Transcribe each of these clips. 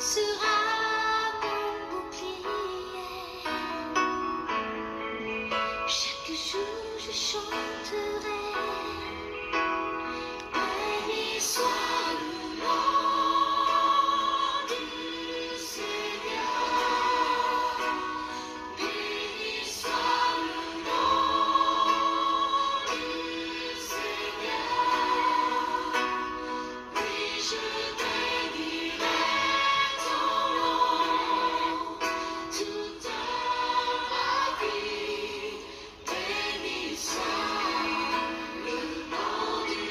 sera mon bouclier. Chaque jour je chanterai. Béni soit le nom du Seigneur. Béni soit le nom du Seigneur. Oui, je bénirai ton nom toute ma vie. Béni soit le nom du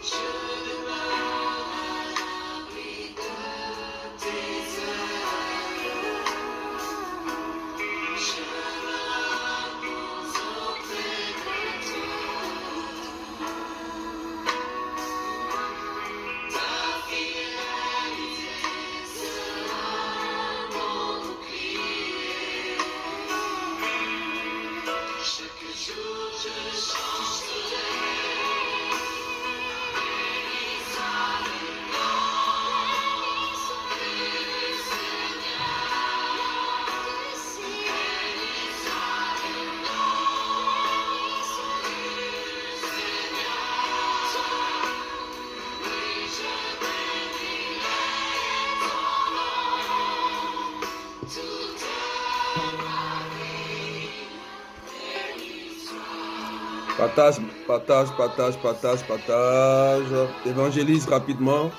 Je demeure à l'abri de tes ailes. Je me repose auprès de toi. Ta fidélité sera mon bouclier. Chaque jour je chanterai. Béni soit le nom du Seigneur. Béni soit le nom du Seigneur. Oui, je bénirai ton nom toute ma vie. Béni soit. Partage, partage, partage, partage, partage. Évangélise rapidement.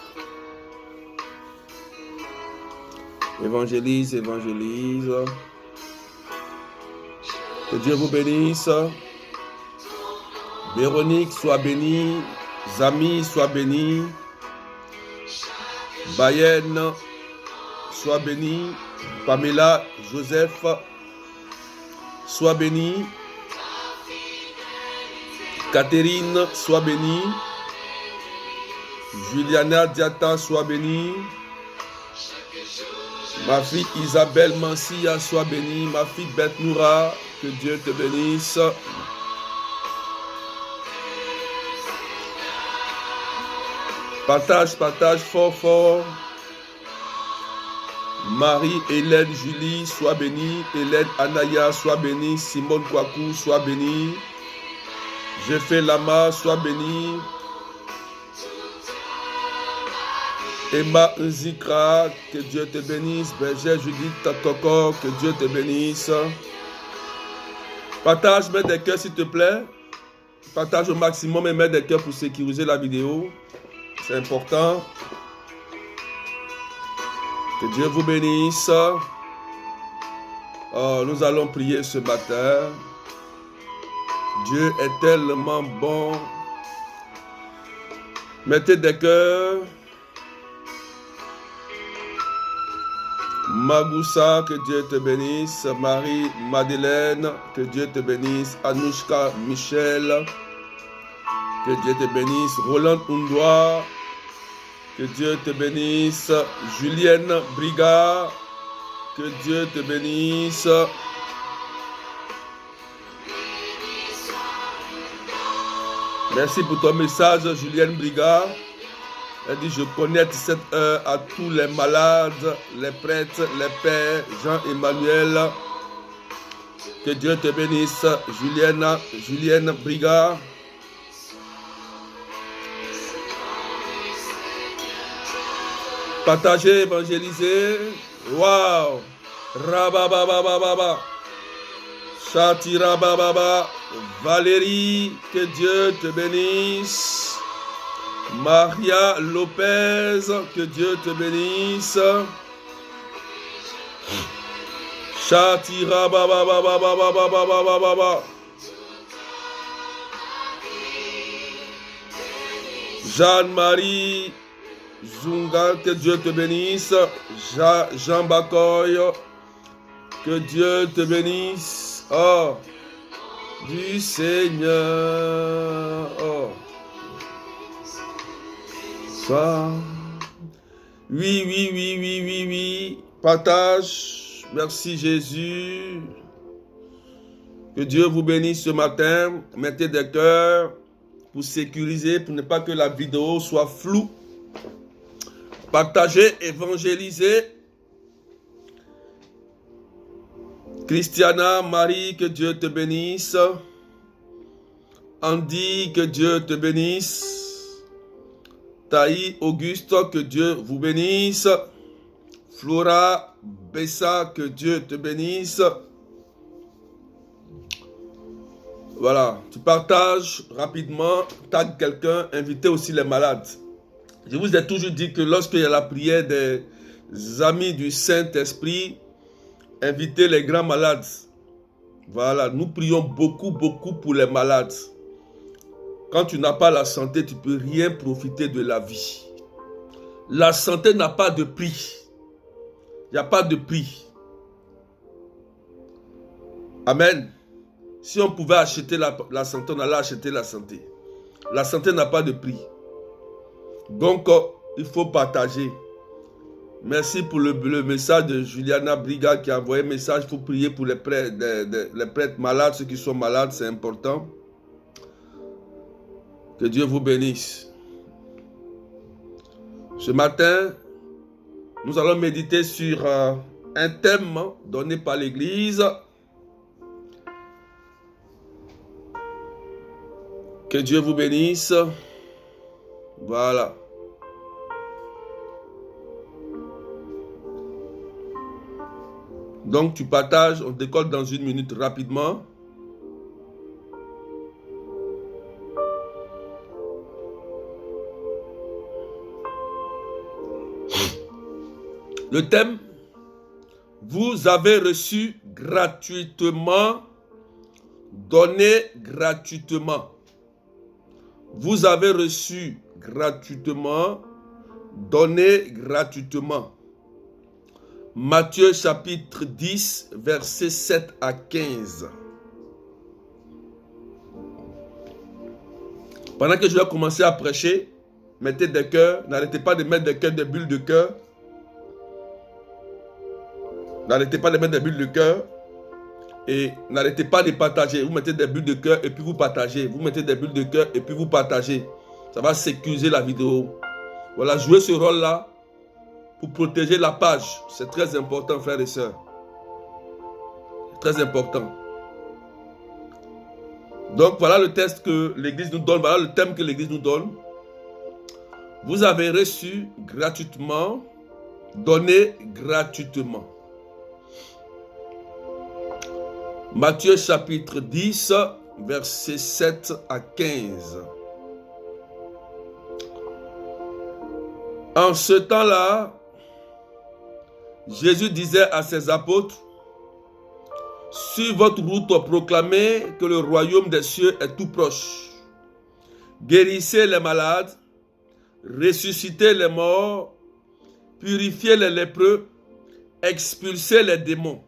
Évangélise, évangélise. Que Dieu vous bénisse. Véronique, sois bénie. Zami, sois bénie. Bayenne, sois bénie. Pamela, Joseph, sois bénie. Catherine, sois bénie. Juliana Diata, sois bénie. Ma fille Isabelle Mansia, sois bénie. Ma fille Beth Noura, que Dieu te bénisse. Partage, partage fort, fort. Marie-Hélène Julie, sois bénie. Hélène Anaya, sois bénie. Simone Kwaku, sois bénie. Je fais Lama, sois bénie. Emma Nzikra, que Dieu te bénisse. Berger Judith Coco, que Dieu te bénisse. Partage, mets des cœurs s'il te plaît. Partage au maximum et mets des cœurs pour sécuriser la vidéo. C'est important. Que Dieu vous bénisse. Oh, nous allons prier ce matin. Dieu est tellement bon. Mettez des cœurs. Magoussa, que Dieu te bénisse. Marie-Madeleine, que Dieu te bénisse. Anouchka Michel, que Dieu te bénisse. Roland Undoa, que Dieu te bénisse. Julienne Briga, que Dieu te bénisse. Merci pour ton message, Julienne Briga. Elle dit, je connecte cette heure à tous les malades, les prêtres, les pères, Jean-Emmanuel. Que Dieu te bénisse, Julienne Briga. Partagez, évangélisez. Waouh! Rabababababa. Chatirabababa. Valérie, que Dieu te bénisse. Maria Lopez, que Dieu te bénisse. Chatirabababababababababa. Jeanne-Marie Zunga, que Dieu te bénisse. Jean Bakoy, que Dieu te bénisse. Oh, du Seigneur. Oh. Sois. Oui, oui, oui, oui, oui, oui. Partage. Merci Jésus. Que Dieu vous bénisse ce matin. Mettez des cœurs pour sécuriser, pour ne pas que la vidéo soit floue. Partagez, évangélisez. Christiana, Marie, que Dieu te bénisse. Andy, que Dieu te bénisse. Taï, Auguste, que Dieu vous bénisse. Flora, Bessa, que Dieu te bénisse. Voilà, tu partages rapidement, tag quelqu'un, invitez aussi les malades. Je vous ai toujours dit que lorsqu'il y a la prière des amis du Saint-Esprit, invitez les grands malades. Voilà, nous prions beaucoup pour les malades. Quand tu n'as pas la santé, tu ne peux rien profiter de la vie. La santé n'a pas de prix. Il n'y a pas de prix. Amen. Si on pouvait acheter la santé, on allait acheter la santé. La santé n'a pas de prix. Donc, il faut partager. Merci pour le message de Juliana Briga qui a envoyé un message. Il faut prier pour les prêtres malades, ceux qui sont malades, c'est important. Que Dieu vous bénisse. Ce matin, nous allons méditer sur un thème donné par l'Église. Que Dieu vous bénisse. Voilà. Donc tu partages, on décolle dans une minute rapidement. Le thème, vous avez reçu gratuitement, donné gratuitement. Vous avez reçu gratuitement, donné gratuitement. Matthieu chapitre 10, versets 7 à 15. Pendant que je vais commencer à prêcher, mettez des cœurs, n'arrêtez pas de mettre des cœurs, des bulles de cœur. N'arrêtez pas de mettre des bulles de cœur. Et n'arrêtez pas de partager. Vous mettez des bulles de cœur et puis vous partagez. Vous mettez des bulles de cœur et puis vous partagez. Ça va sécuriser la vidéo. Voilà, jouez ce rôle-là pour protéger la page. C'est très important, frères et sœurs. Très important. Donc, voilà le texte que l'Église nous donne. Voilà le thème que l'Église nous donne. Vous avez reçu gratuitement, donné gratuitement. Matthieu chapitre 10, versets 7 à 15. En ce temps-là, Jésus disait à ses apôtres, « Sur votre route, proclamez que le royaume des cieux est tout proche. Guérissez les malades, ressuscitez les morts, purifiez les lépreux, expulsez les démons.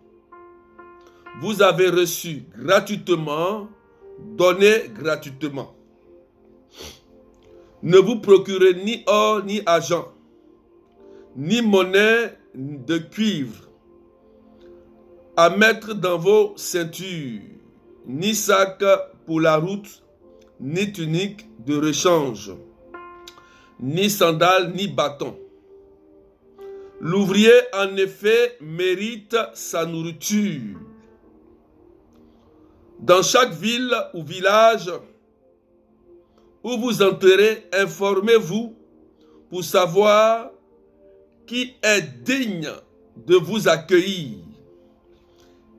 Vous avez reçu gratuitement, donné gratuitement. Ne vous procurez ni or ni argent, ni monnaie de cuivre à mettre dans vos ceintures, ni sac pour la route, ni tunique de rechange, ni sandales, ni bâton. L'ouvrier, en effet, mérite sa nourriture. Dans chaque ville ou village où vous entrerez, informez-vous pour savoir qui est digne de vous accueillir.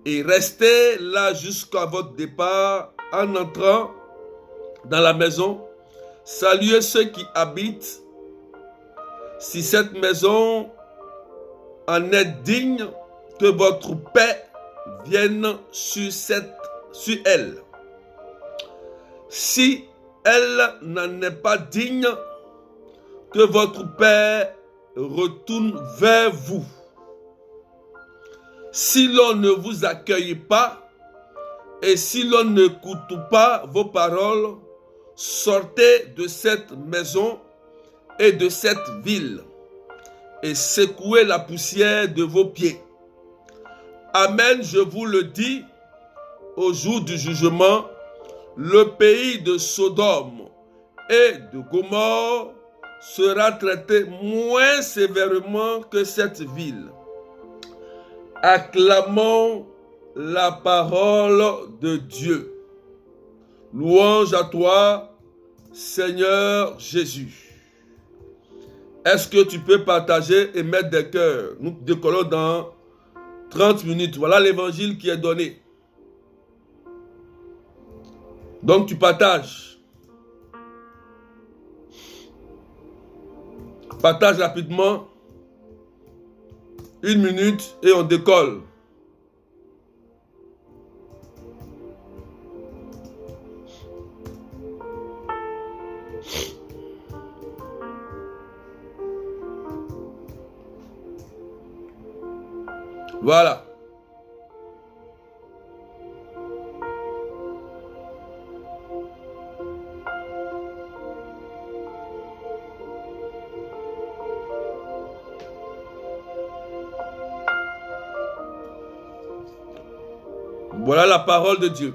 Et restez là jusqu'à votre départ. En entrant dans la maison, saluez ceux qui habitent. Si cette maison en est digne, que votre paix vienne sur elle. Si elle n'en est pas digne, que votre paix retourne vers vous. Si l'on ne vous accueille pas et si l'on n'écoute pas vos paroles, sortez de cette maison et de cette ville et secouez la poussière de vos pieds. Amen, je vous le dis, au jour du jugement, le pays de Sodome et de Gomorrhe sera traité moins sévèrement que cette ville. Acclamons la parole de Dieu. Louange à toi, Seigneur Jésus. Est-ce que tu peux partager et mettre des cœurs? Nous décollons dans 30 minutes. Voilà l'évangile qui est donné. Donc tu partages. Partage rapidement. 1 minute et on décolle. Voilà. Voilà la parole de Dieu.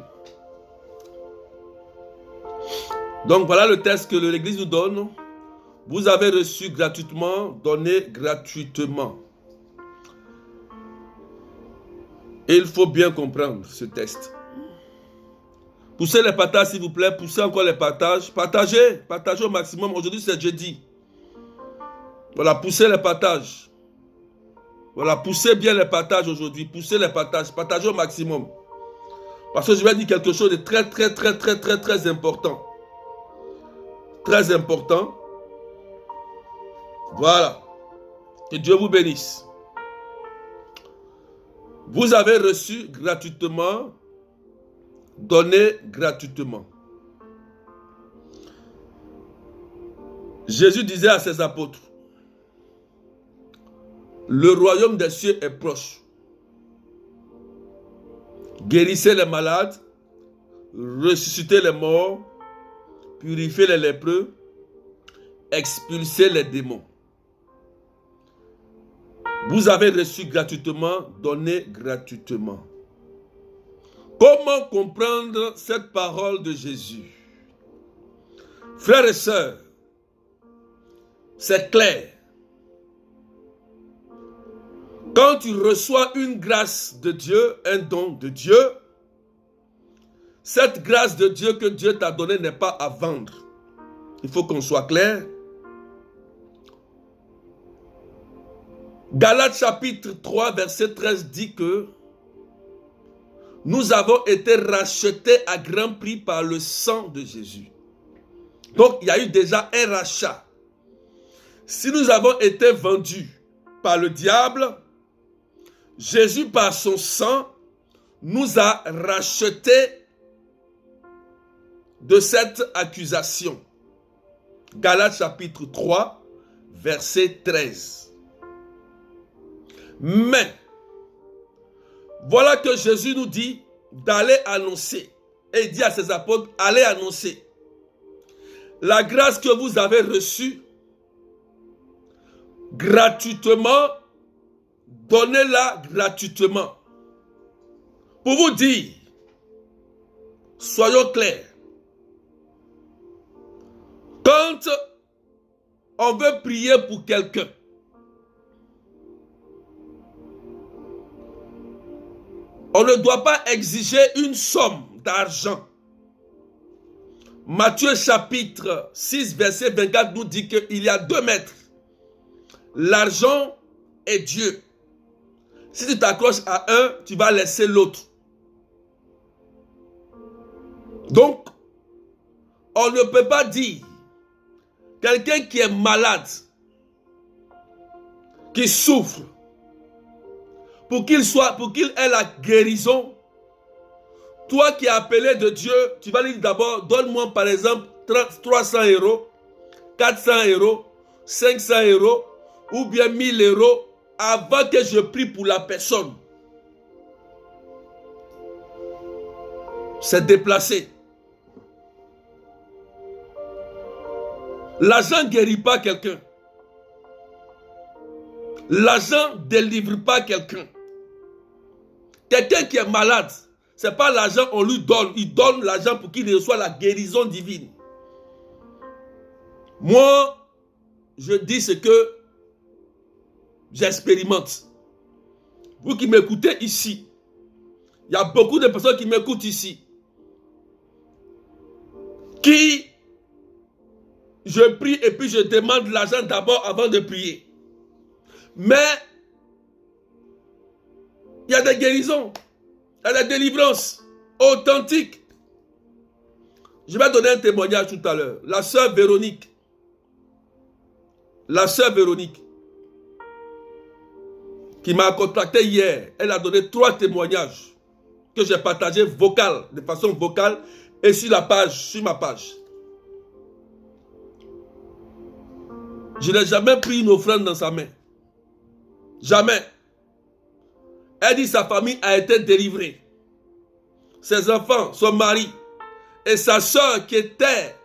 Donc voilà le texte que l'Église nous donne. Vous avez reçu gratuitement, donné gratuitement. Et il faut bien comprendre ce texte. Poussez les partages s'il vous plaît, poussez encore les partages. Partagez au maximum. Aujourd'hui c'est jeudi. Voilà, poussez les partages. Voilà, poussez bien les partages aujourd'hui. Poussez les partages, partagez au maximum. Parce que je vais dire quelque chose de très important. Très important. Voilà. Que Dieu vous bénisse. Vous avez reçu gratuitement, donné gratuitement. Jésus disait à ses apôtres, le royaume des cieux est proche. Guérissez les malades, ressuscitez les morts, purifiez les lépreux, expulsez les démons. Vous avez reçu gratuitement, donné gratuitement. Comment comprendre cette parole de Jésus? Frères et sœurs, c'est clair. Quand tu reçois une grâce de Dieu, un don de Dieu, cette grâce de Dieu que Dieu t'a donnée n'est pas à vendre. Il faut qu'on soit clair. Galates chapitre 3 verset 13 dit que nous avons été rachetés à grand prix par le sang de Jésus. Donc il y a eu déjà un rachat. Si nous avons été vendus par le diable, Jésus par son sang nous a rachetés de cette accusation. Galates chapitre 3 verset 13. Mais, voilà que Jésus nous dit d'aller annoncer. Et il dit à ses apôtres, allez annoncer. La grâce que vous avez reçue, gratuitement, donnez-la gratuitement. Pour vous dire, soyons clairs. Quand on veut prier pour quelqu'un, on ne doit pas exiger une somme d'argent. Matthieu chapitre 6 verset 24 nous dit qu'il y a 2 maîtres. L'argent et Dieu. Si tu t'accroches à un, tu vas laisser l'autre. Donc, on ne peut pas dire quelqu'un qui est malade, qui souffre, pour qu'il ait la guérison, toi qui es appelé de Dieu, tu vas lui dire d'abord, donne-moi par exemple 300 €, 400 €, 500 € ou bien 1000 € avant que je prie pour la personne. C'est déplacé. L'argent ne guérit pas quelqu'un. L'argent ne délivre pas quelqu'un. Quelqu'un qui est malade, Ce n'est pas l'argent on lui donne. Il donne l'argent pour qu'il reçoive la guérison divine. Moi, je dis ce que j'expérimente. Vous qui m'écoutez ici, il y a beaucoup de personnes qui m'écoutent ici, qui, je prie et puis je demande l'argent d'abord avant de prier. Mais, il y a des guérisons, il y a des délivrances authentiques. Je vais donner un témoignage tout à l'heure. La sœur Véronique, qui m'a contacté hier, elle a donné 3 témoignages que j'ai partagés de façon vocale et sur ma page. Je n'ai jamais pris une offrande dans sa main. Jamais. Elle dit que sa famille a été délivrée. Ses enfants, son mari et sa soeur qui était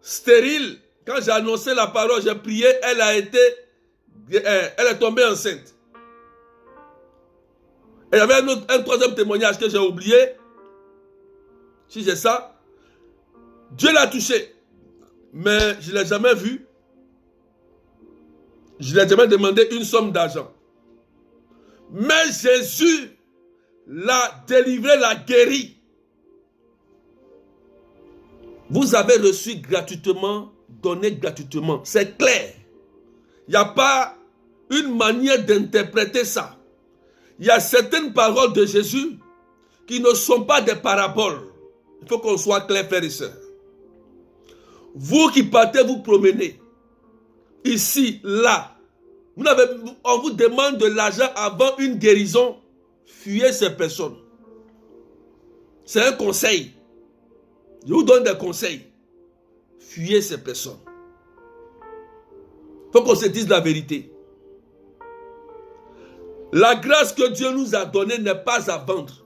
stérile. Quand j'ai annoncé la parole, j'ai prié, elle est tombée enceinte. Et il y avait un troisième témoignage que j'ai oublié. Si j'ai ça, Dieu l'a touché. Mais je ne l'ai jamais vu. Je ne lui ai jamais demandé une somme d'argent. Mais Jésus l'a délivré, l'a guéri. Vous avez reçu gratuitement, donné gratuitement. C'est clair. Il n'y a pas une manière d'interpréter ça. Il y a certaines paroles de Jésus qui ne sont pas des paraboles. Il faut qu'on soit clair, frères et sœurs. Vous qui partez vous promener, ici, là, on vous demande de l'argent avant une guérison, fuyez ces personnes. C'est un conseil. Je vous donne des conseils. Fuyez ces personnes. Il faut qu'on se dise la vérité. La grâce que Dieu nous a donnée n'est pas à vendre.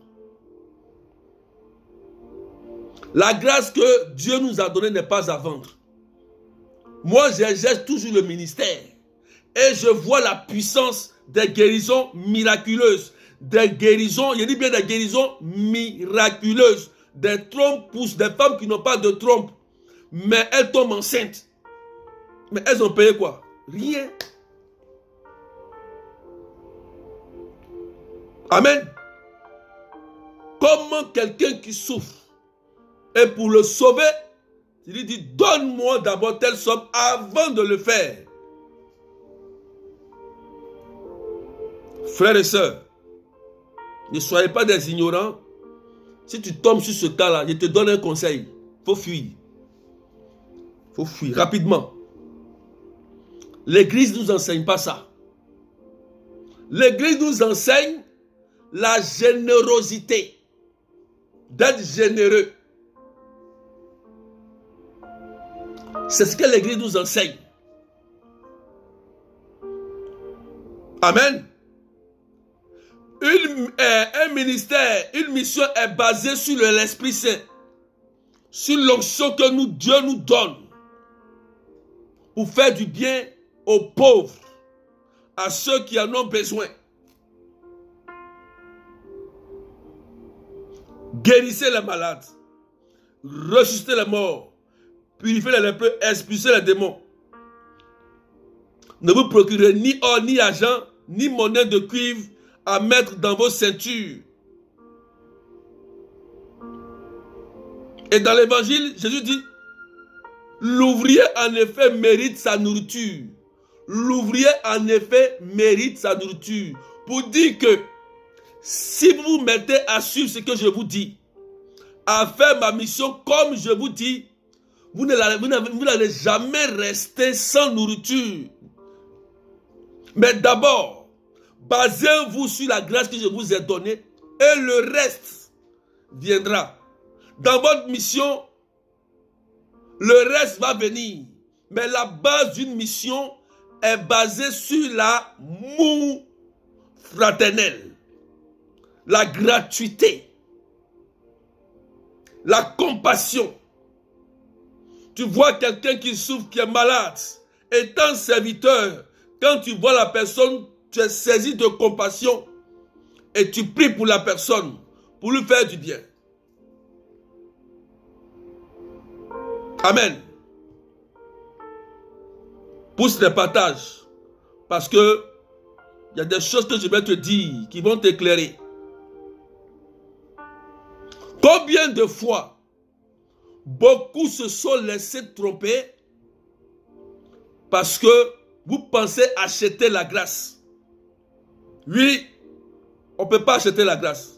La grâce que Dieu nous a donnée n'est pas à vendre. Moi, j'exerce toujours le ministère. Et je vois la puissance des guérisons miraculeuses. Des guérisons, je dis bien des guérisons miraculeuses. Des trompes poussent, des femmes qui n'ont pas de trompe. Mais elles tombent enceintes. Mais elles ont payé quoi? Rien. Amen. Comment quelqu'un qui souffre, et pour le sauver, il lui dit, donne-moi d'abord telle somme avant de le faire. Frères et sœurs, ne soyez pas des ignorants. Si tu tombes sur ce cas-là, je te donne un conseil. Il faut fuir. Il faut fuir rapidement. L'Église ne nous enseigne pas ça. L'Église nous enseigne la générosité. D'être généreux. C'est ce que l'Église nous enseigne. Amen. Un ministère, une mission est basée sur l'Esprit Saint. Sur l'onction que Dieu nous donne. Pour faire du bien aux pauvres. À ceux qui en ont besoin. Guérissez les malades. Ressuscitez les morts. Purifiez les lépreux. Expulsez les démons. Ne vous procurez ni or, ni argent, ni monnaie de cuivre à mettre dans vos ceintures. Et dans l'évangile, Jésus dit, l'ouvrier en effet mérite sa nourriture. L'ouvrier en effet mérite sa nourriture. Pour dire que si vous vous mettez à suivre ce que je vous dis, à faire ma mission comme je vous dis, vous n'allez jamais rester sans nourriture. Mais d'abord, basez-vous sur la grâce que je vous ai donnée et le reste viendra. Dans votre mission, le reste va venir. Mais la base d'une mission est basée sur l'amour fraternel, la gratuité, la compassion. Tu vois quelqu'un qui souffre, qui est malade, étant serviteur, quand tu vois la personne, tu es saisi de compassion et tu pries pour la personne pour lui faire du bien. Amen. Pousse les partages. Parce que il y a des choses que je vais te dire qui vont t'éclairer. Combien de fois beaucoup se sont laissés tromper parce que vous pensez acheter la grâce. Oui, on ne peut pas acheter la grâce.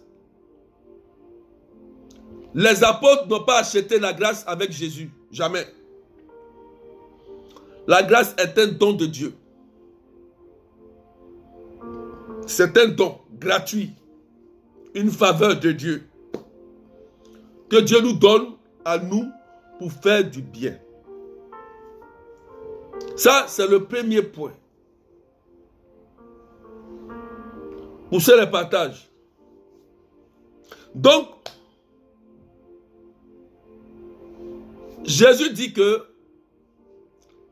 Les apôtres n'ont pas acheté la grâce avec Jésus. Jamais. La grâce est un don de Dieu. C'est un don gratuit. Une faveur de Dieu. Que Dieu nous donne à nous pour faire du bien. Ça, c'est le premier point. Poussez les partages. Donc, Jésus dit que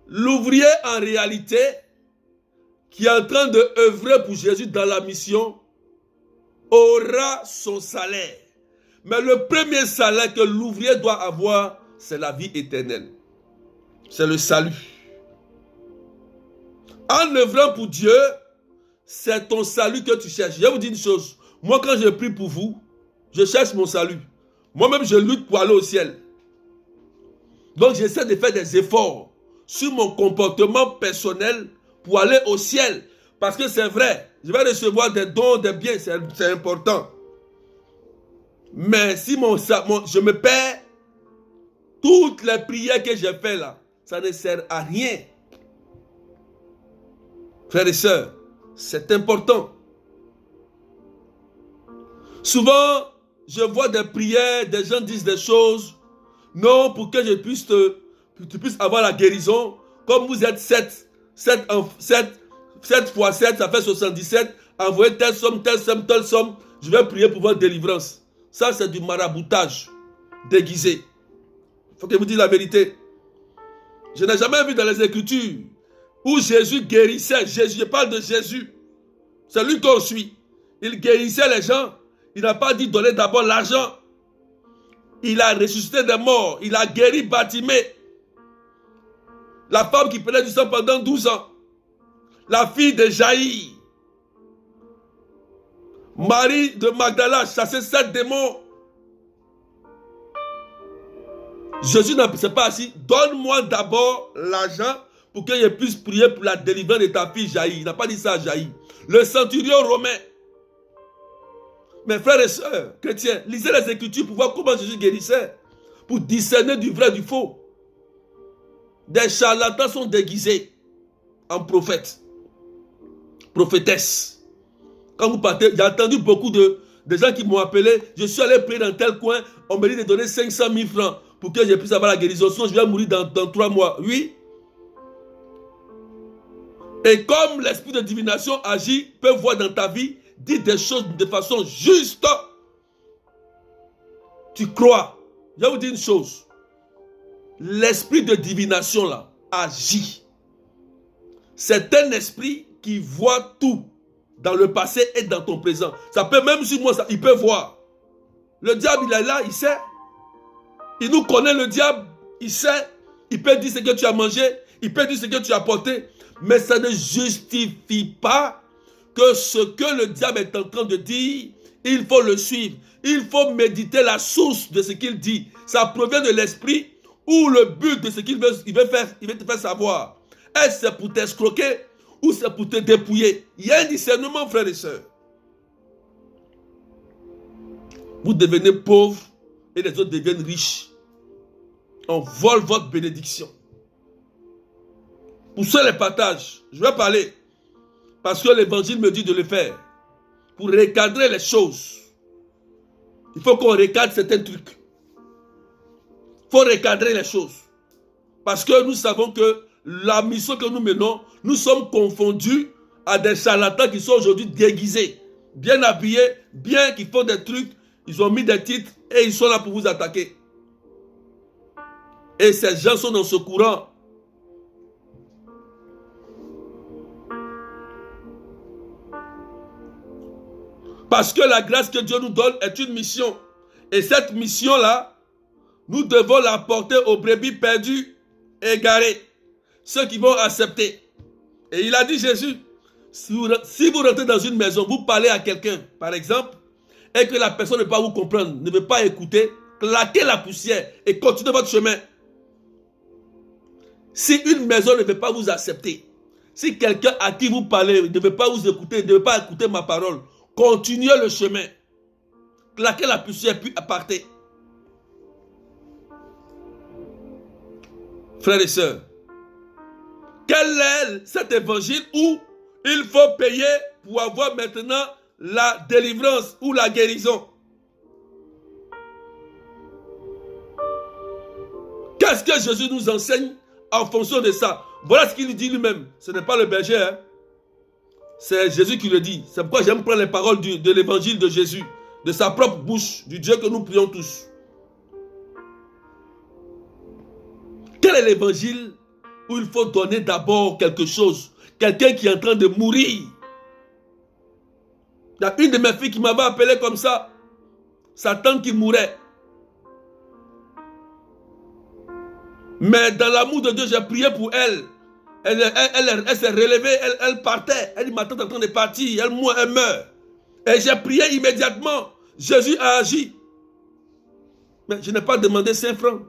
l'ouvrier en réalité qui est en train d'œuvrer pour Jésus dans la mission aura son salaire. Mais le premier salaire que l'ouvrier doit avoir, c'est la vie éternelle. C'est le salut. En œuvrant pour Dieu, c'est ton salut que tu cherches. Je vais vous dire une chose. Moi, quand je prie pour vous, je cherche mon salut. Moi-même, je lutte pour aller au ciel. Donc, j'essaie de faire des efforts sur mon comportement personnel pour aller au ciel. Parce que c'est vrai, je vais recevoir des dons, des biens, c'est important. Mais si je me perds, toutes les prières que j'ai faites là, ça ne sert à rien. Frères et sœurs, c'est important. Souvent, je vois des prières, des gens disent des choses. Non, pour que tu puisses avoir la guérison. Comme vous êtes 7 fois 7, ça fait 77. Envoyez telle somme, je vais prier pour votre délivrance. Ça, c'est du maraboutage déguisé. Il faut que je vous dise la vérité. Je n'ai jamais vu dans les Écritures où Jésus guérissait. Je parle de Jésus. C'est lui qu'on suit. Il guérissait les gens. Il n'a pas dit donner d'abord l'argent. Il a ressuscité des morts. Il a guéri Bartimée. La femme qui prenait du sang pendant 12 ans. La fille de Jaïr. Marie de Magdala chassait 7 démons. Jésus ne s'est pas assis. Donne-moi d'abord l'argent pour que je puisse prier pour la délivrance de ta fille Jaïr. Il n'a pas dit ça à Jaïr. Le centurion romain. Mes frères et sœurs chrétiens, lisez les Écritures pour voir comment Jésus guérissait. Pour discerner du vrai du faux. Des charlatans sont déguisés en prophètes. Prophétesses. Quand vous partez, j'ai entendu beaucoup de gens qui m'ont appelé. Je suis allé prier dans tel coin. On me dit de donner 500 000 francs pour que je puisse avoir la guérison. Sinon, je vais mourir dans 3 mois. Oui. Et comme l'esprit de divination agit, peut voir dans ta vie, dit des choses de façon juste. Tu crois. Je vais vous dire une chose. L'esprit de divination là agit. C'est un esprit qui voit tout dans le passé et dans ton présent. Ça peut même sur moi, il peut voir. Le diable, il est là, il sait. Il nous connaît, le diable, il sait. Il peut dire ce que tu as mangé, il peut dire ce que tu as porté. Mais ça ne justifie pas que ce que le diable est en train de dire, il faut le suivre. Il faut méditer la source de ce qu'il dit. Ça provient de l'esprit ou le but de ce qu'il veut, il veut te faire savoir. Est-ce que c'est pour t'escroquer ou c'est pour te dépouiller? Il y a un discernement, frères et sœurs. Vous devenez pauvres et les autres deviennent riches. On vole votre bénédiction. Poussez les partages. Je vais parler. Parce que l'évangile me dit de le faire. Pour recadrer les choses. Il faut qu'on recadre certains trucs. Il faut recadrer les choses. Parce que nous savons que la mission que nous menons, nous sommes confondus à des charlatans qui sont aujourd'hui déguisés, bien habillés, bien qui font des trucs, ils ont mis des titres et ils sont là pour vous attaquer. Et ces gens sont dans ce courant. Parce que la grâce que Dieu nous donne est une mission. Et cette mission-là, nous devons la porter aux brebis perdues, égarées. Ceux qui vont accepter. Et il a dit, Jésus, si vous rentrez dans une maison, vous parlez à quelqu'un, par exemple, et que la personne ne peut pas vous comprendre, ne veut pas écouter, claquez la poussière et continuez votre chemin. Si une maison ne veut pas vous accepter, si quelqu'un à qui vous parlez ne veut pas vous écouter, ne veut pas écouter ma parole, continuez le chemin. Claquez la poussière puis partez. Frères et sœurs, quel est cet évangile où il faut payer pour avoir maintenant la délivrance ou la guérison? Qu'est-ce que Jésus nous enseigne en fonction de ça? Voilà ce qu'il dit lui-même. Ce n'est pas le berger, hein? C'est Jésus qui le dit. C'est pourquoi j'aime prendre les paroles de l'évangile de Jésus, de sa propre bouche, du Dieu que nous prions tous. Quel est l'évangile où il faut donner d'abord quelque chose? Quelqu'un qui est en train de mourir. Il y a une de mes filles qui m'avait appelé comme ça. Sa tante qui mourait. Mais dans l'amour de Dieu, j'ai prié pour elle. Elle s'est relevée, elle partait. Elle dit, ma tante est en train de partir, elle meurt. Et j'ai prié immédiatement. Jésus a agi. Mais je n'ai pas demandé 5 francs.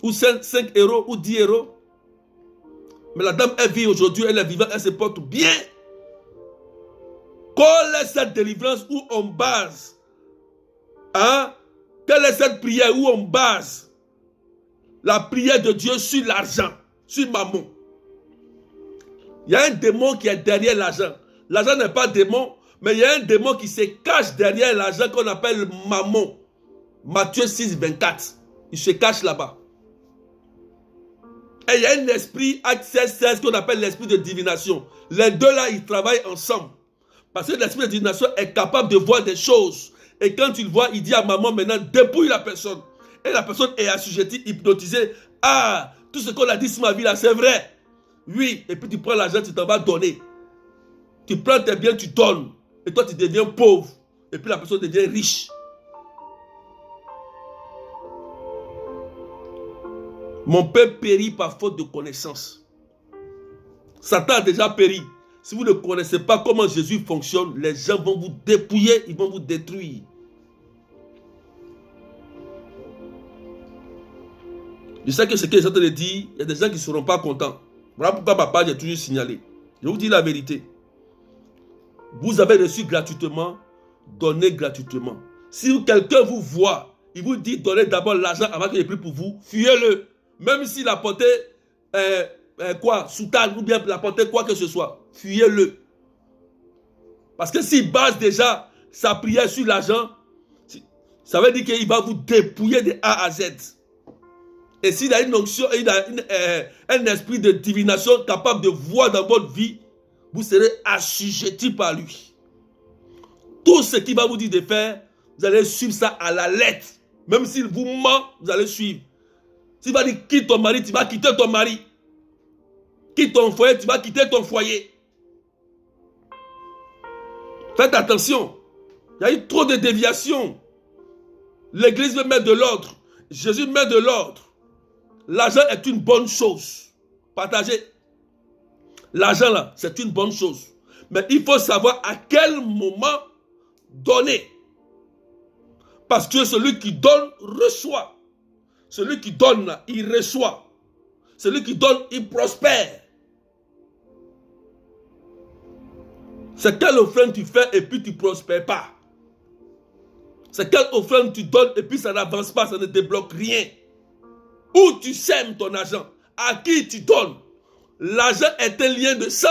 Ou 5 euros, ou 10 euros. Mais la dame, elle vit aujourd'hui, elle est vivante, elle se porte bien. Quelle est cette délivrance où on base? Hein? Quelle est cette prière où on base la prière de Dieu sur l'argent, sur mammon? Il y a un démon qui est derrière l'argent. L'argent n'est pas démon, mais il y a un démon qui se cache derrière l'argent qu'on appelle mammon. Matthieu 6, 24. Il se cache là-bas. Et il y a un esprit, Acte 16, 16, qu'on appelle l'esprit de divination. Les deux là, ils travaillent ensemble. Parce que l'esprit de divination est capable de voir des choses. Et quand il voit, il dit à maman maintenant, dépouille la personne. Et la personne est assujettie, hypnotisée. Ah, tout ce qu'on a dit sur ma vie là, c'est vrai. Oui, et puis tu prends l'argent, tu t'en vas donner. Tu prends tes biens, tu donnes. Et toi, tu deviens pauvre. Et puis la personne devient riche. Mon père périt par faute de connaissance. Satan a déjà péri. Si vous ne connaissez pas comment Jésus fonctionne, les gens vont vous dépouiller, ils vont vous détruire. Je sais que ce que j'ai en train de dire, il y a des gens qui ne seront pas contents. Voilà pourquoi papa, j'ai toujours signalé. Je vous dis la vérité. Vous avez reçu gratuitement, donnez gratuitement. Si quelqu'un vous voit, il vous dit donnez d'abord l'argent avant qu'il ait pris pour vous, fuyez-le. Même s'il apportait soutane ou bien il apportait quoi que ce soit, fuyez-le. Parce que s'il base déjà sa prière sur l'argent, ça veut dire qu'il va vous dépouiller de A à Z. Et s'il a une onction, il a un esprit de divination capable de voir dans votre vie, vous serez assujetti par lui. Tout ce qu'il va vous dire de faire, vous allez suivre ça à la lettre. Même s'il vous ment, vous allez suivre. S'il va dire quitte ton mari, tu vas quitter ton mari. Quitte ton foyer, tu vas quitter ton foyer. Faites attention. Il y a eu trop de déviations. L'église veut mettre de l'ordre. Jésus met de l'ordre. L'argent est une bonne chose. Partagez. L'argent là, c'est une bonne chose. Mais il faut savoir à quel moment donner. Parce que celui qui donne, reçoit. Celui qui donne, là, il reçoit. Celui qui donne, il prospère. C'est quelle offrande tu fais et puis tu ne prospères pas. C'est quelle offrande tu donnes et puis ça n'avance pas, ça ne débloque rien. Où tu sèmes ton argent, à qui tu donnes. L'argent est un lien de sang.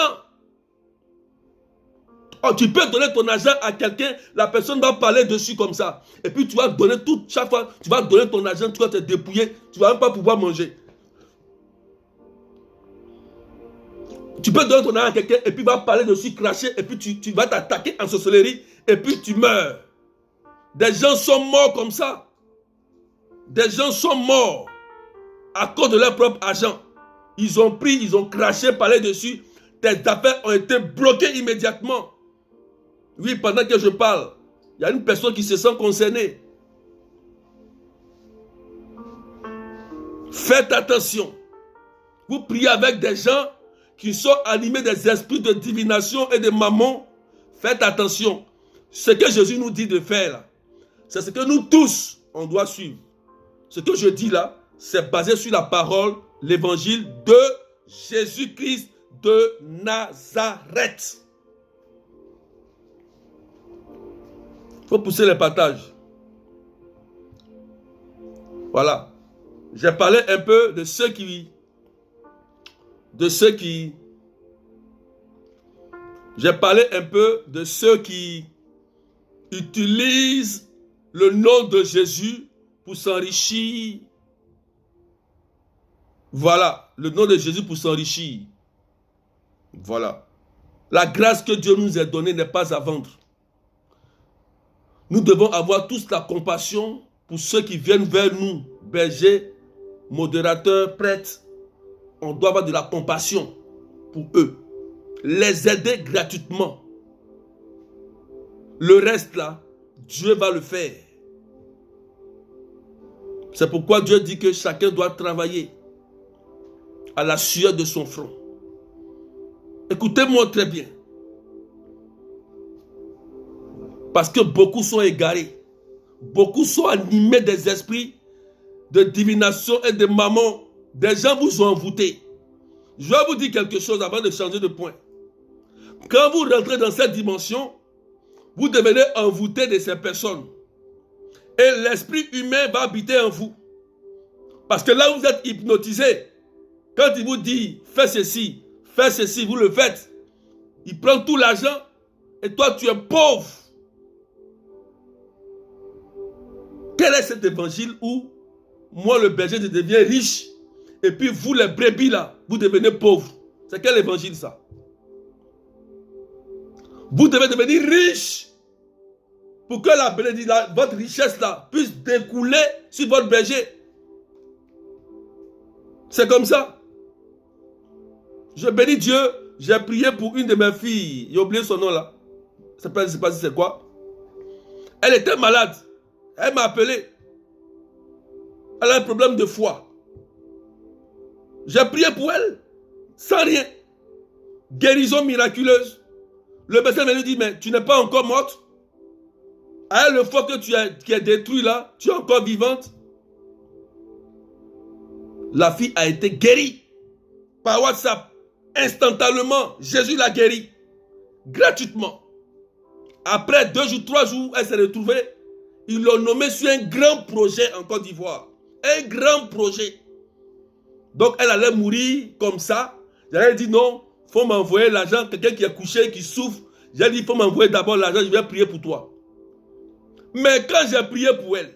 Oh, tu peux donner ton argent à quelqu'un, la personne va parler dessus comme ça. Et puis tu vas donner chaque fois, tu vas donner ton argent, tu vas te dépouiller, tu ne vas même pas pouvoir manger. Tu peux donner ton argent à quelqu'un et puis il va parler dessus, cracher, et puis tu vas t'attaquer en sorcellerie, et puis tu meurs. Des gens sont morts comme ça. Des gens sont morts à cause de leur propre argent. Ils ont pris, ils ont craché, parlé dessus. Tes affaires ont été bloquées immédiatement. Oui, pendant que je parle, Il y a une personne qui se sent concernée. Faites attention. Vous priez avec des gens qui sont animés des esprits de divination et de mammon. Faites attention. Ce que Jésus nous dit de faire, c'est ce que nous tous, on doit suivre. Ce que je dis là, c'est basé sur la parole, l'évangile de Jésus-Christ de Nazareth. Il faut pousser les partages. Voilà. J'ai parlé un peu de ceux qui... J'ai parlé un peu de ceux qui utilisent le nom de Jésus pour s'enrichir. Voilà, le nom de Jésus pour s'enrichir. Voilà. La grâce que Dieu nous a donnée n'est pas à vendre. Nous devons avoir tous la compassion pour ceux qui viennent vers nous, bergers, modérateurs, prêtres. On doit avoir de la compassion pour eux. Les aider gratuitement. Le reste là, Dieu va le faire. C'est pourquoi Dieu dit que chacun doit travailler à la sueur de son front. Écoutez-moi très bien. Parce que beaucoup sont égarés. Beaucoup sont animés des esprits de divination et de mammon. Des gens vous ont envoûté. Je vais vous dire quelque chose avant de changer de point. Quand vous rentrez dans cette dimension, vous devenez envoûté de ces personnes. Et l'esprit humain va habiter en vous. Parce que là, vous êtes hypnotisé. Quand il vous dit, fais ceci, vous le faites. Il prend tout l'argent et toi, tu es pauvre. Quel est cet évangile où moi, le berger, je deviens riche et puis vous, les brebis, là, vous devenez pauvres? C'est quel évangile, ça? Vous devez devenir riche pour que votre richesse, là, puisse découler sur votre berger. C'est comme ça. Je bénis Dieu. J'ai prié pour une de mes filles. J'ai oublié son nom, là. Je ne sais pas si c'est quoi. Elle était malade. Elle m'a appelé. Elle a un problème de foie. J'ai prié pour elle. Sans rien. Guérison miraculeuse. Le médecin me dit, mais tu n'es pas encore morte. Ah, le foie que qui est détruit là, tu es encore vivante. La fille a été guérie. Par WhatsApp. Instantanément. Jésus l'a guérie. Gratuitement. Après 2 jours, 3 jours, elle s'est retrouvée. Ils l'ont nommée sur un grand projet en Côte d'Ivoire. Un grand projet. Donc elle allait mourir comme ça. J'avais dit non, il faut m'envoyer l'argent. Quelqu'un qui est couché, qui souffre. J'ai dit il faut m'envoyer d'abord l'argent, je vais prier pour toi. Mais quand j'ai prié pour elle,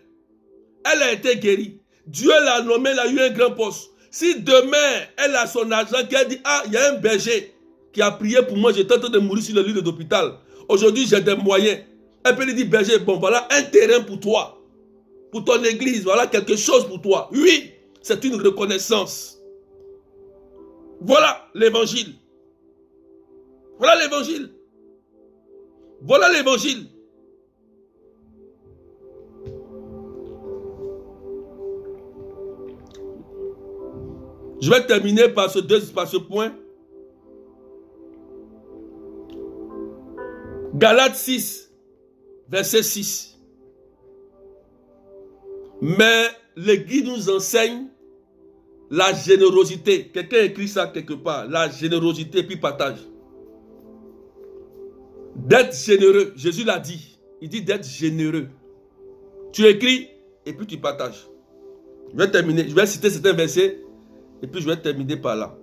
elle a été guérie. Dieu l'a nommée, elle a eu un grand poste. Si demain, elle a son argent, qu'elle dit, ah, il y a un berger qui a prié pour moi, j'étais en train de mourir sur le lit de l'hôpital. Aujourd'hui, j'ai des moyens. Elle peut lui dire, berger, bon, voilà un terrain pour toi. Pour ton église, voilà quelque chose pour toi. Oui, c'est une reconnaissance. Voilà l'évangile. Voilà l'évangile. Voilà l'évangile. Je vais terminer par ce point. Galates 6, verset 6. Mais l'Église nous enseigne la générosité. Quelqu'un écrit ça quelque part. La générosité, puis partage. D'être généreux. Jésus l'a dit. Il dit d'être généreux. Tu écris et puis tu partages. Je vais terminer. Je vais citer certains versets. Et puis je vais terminer par là.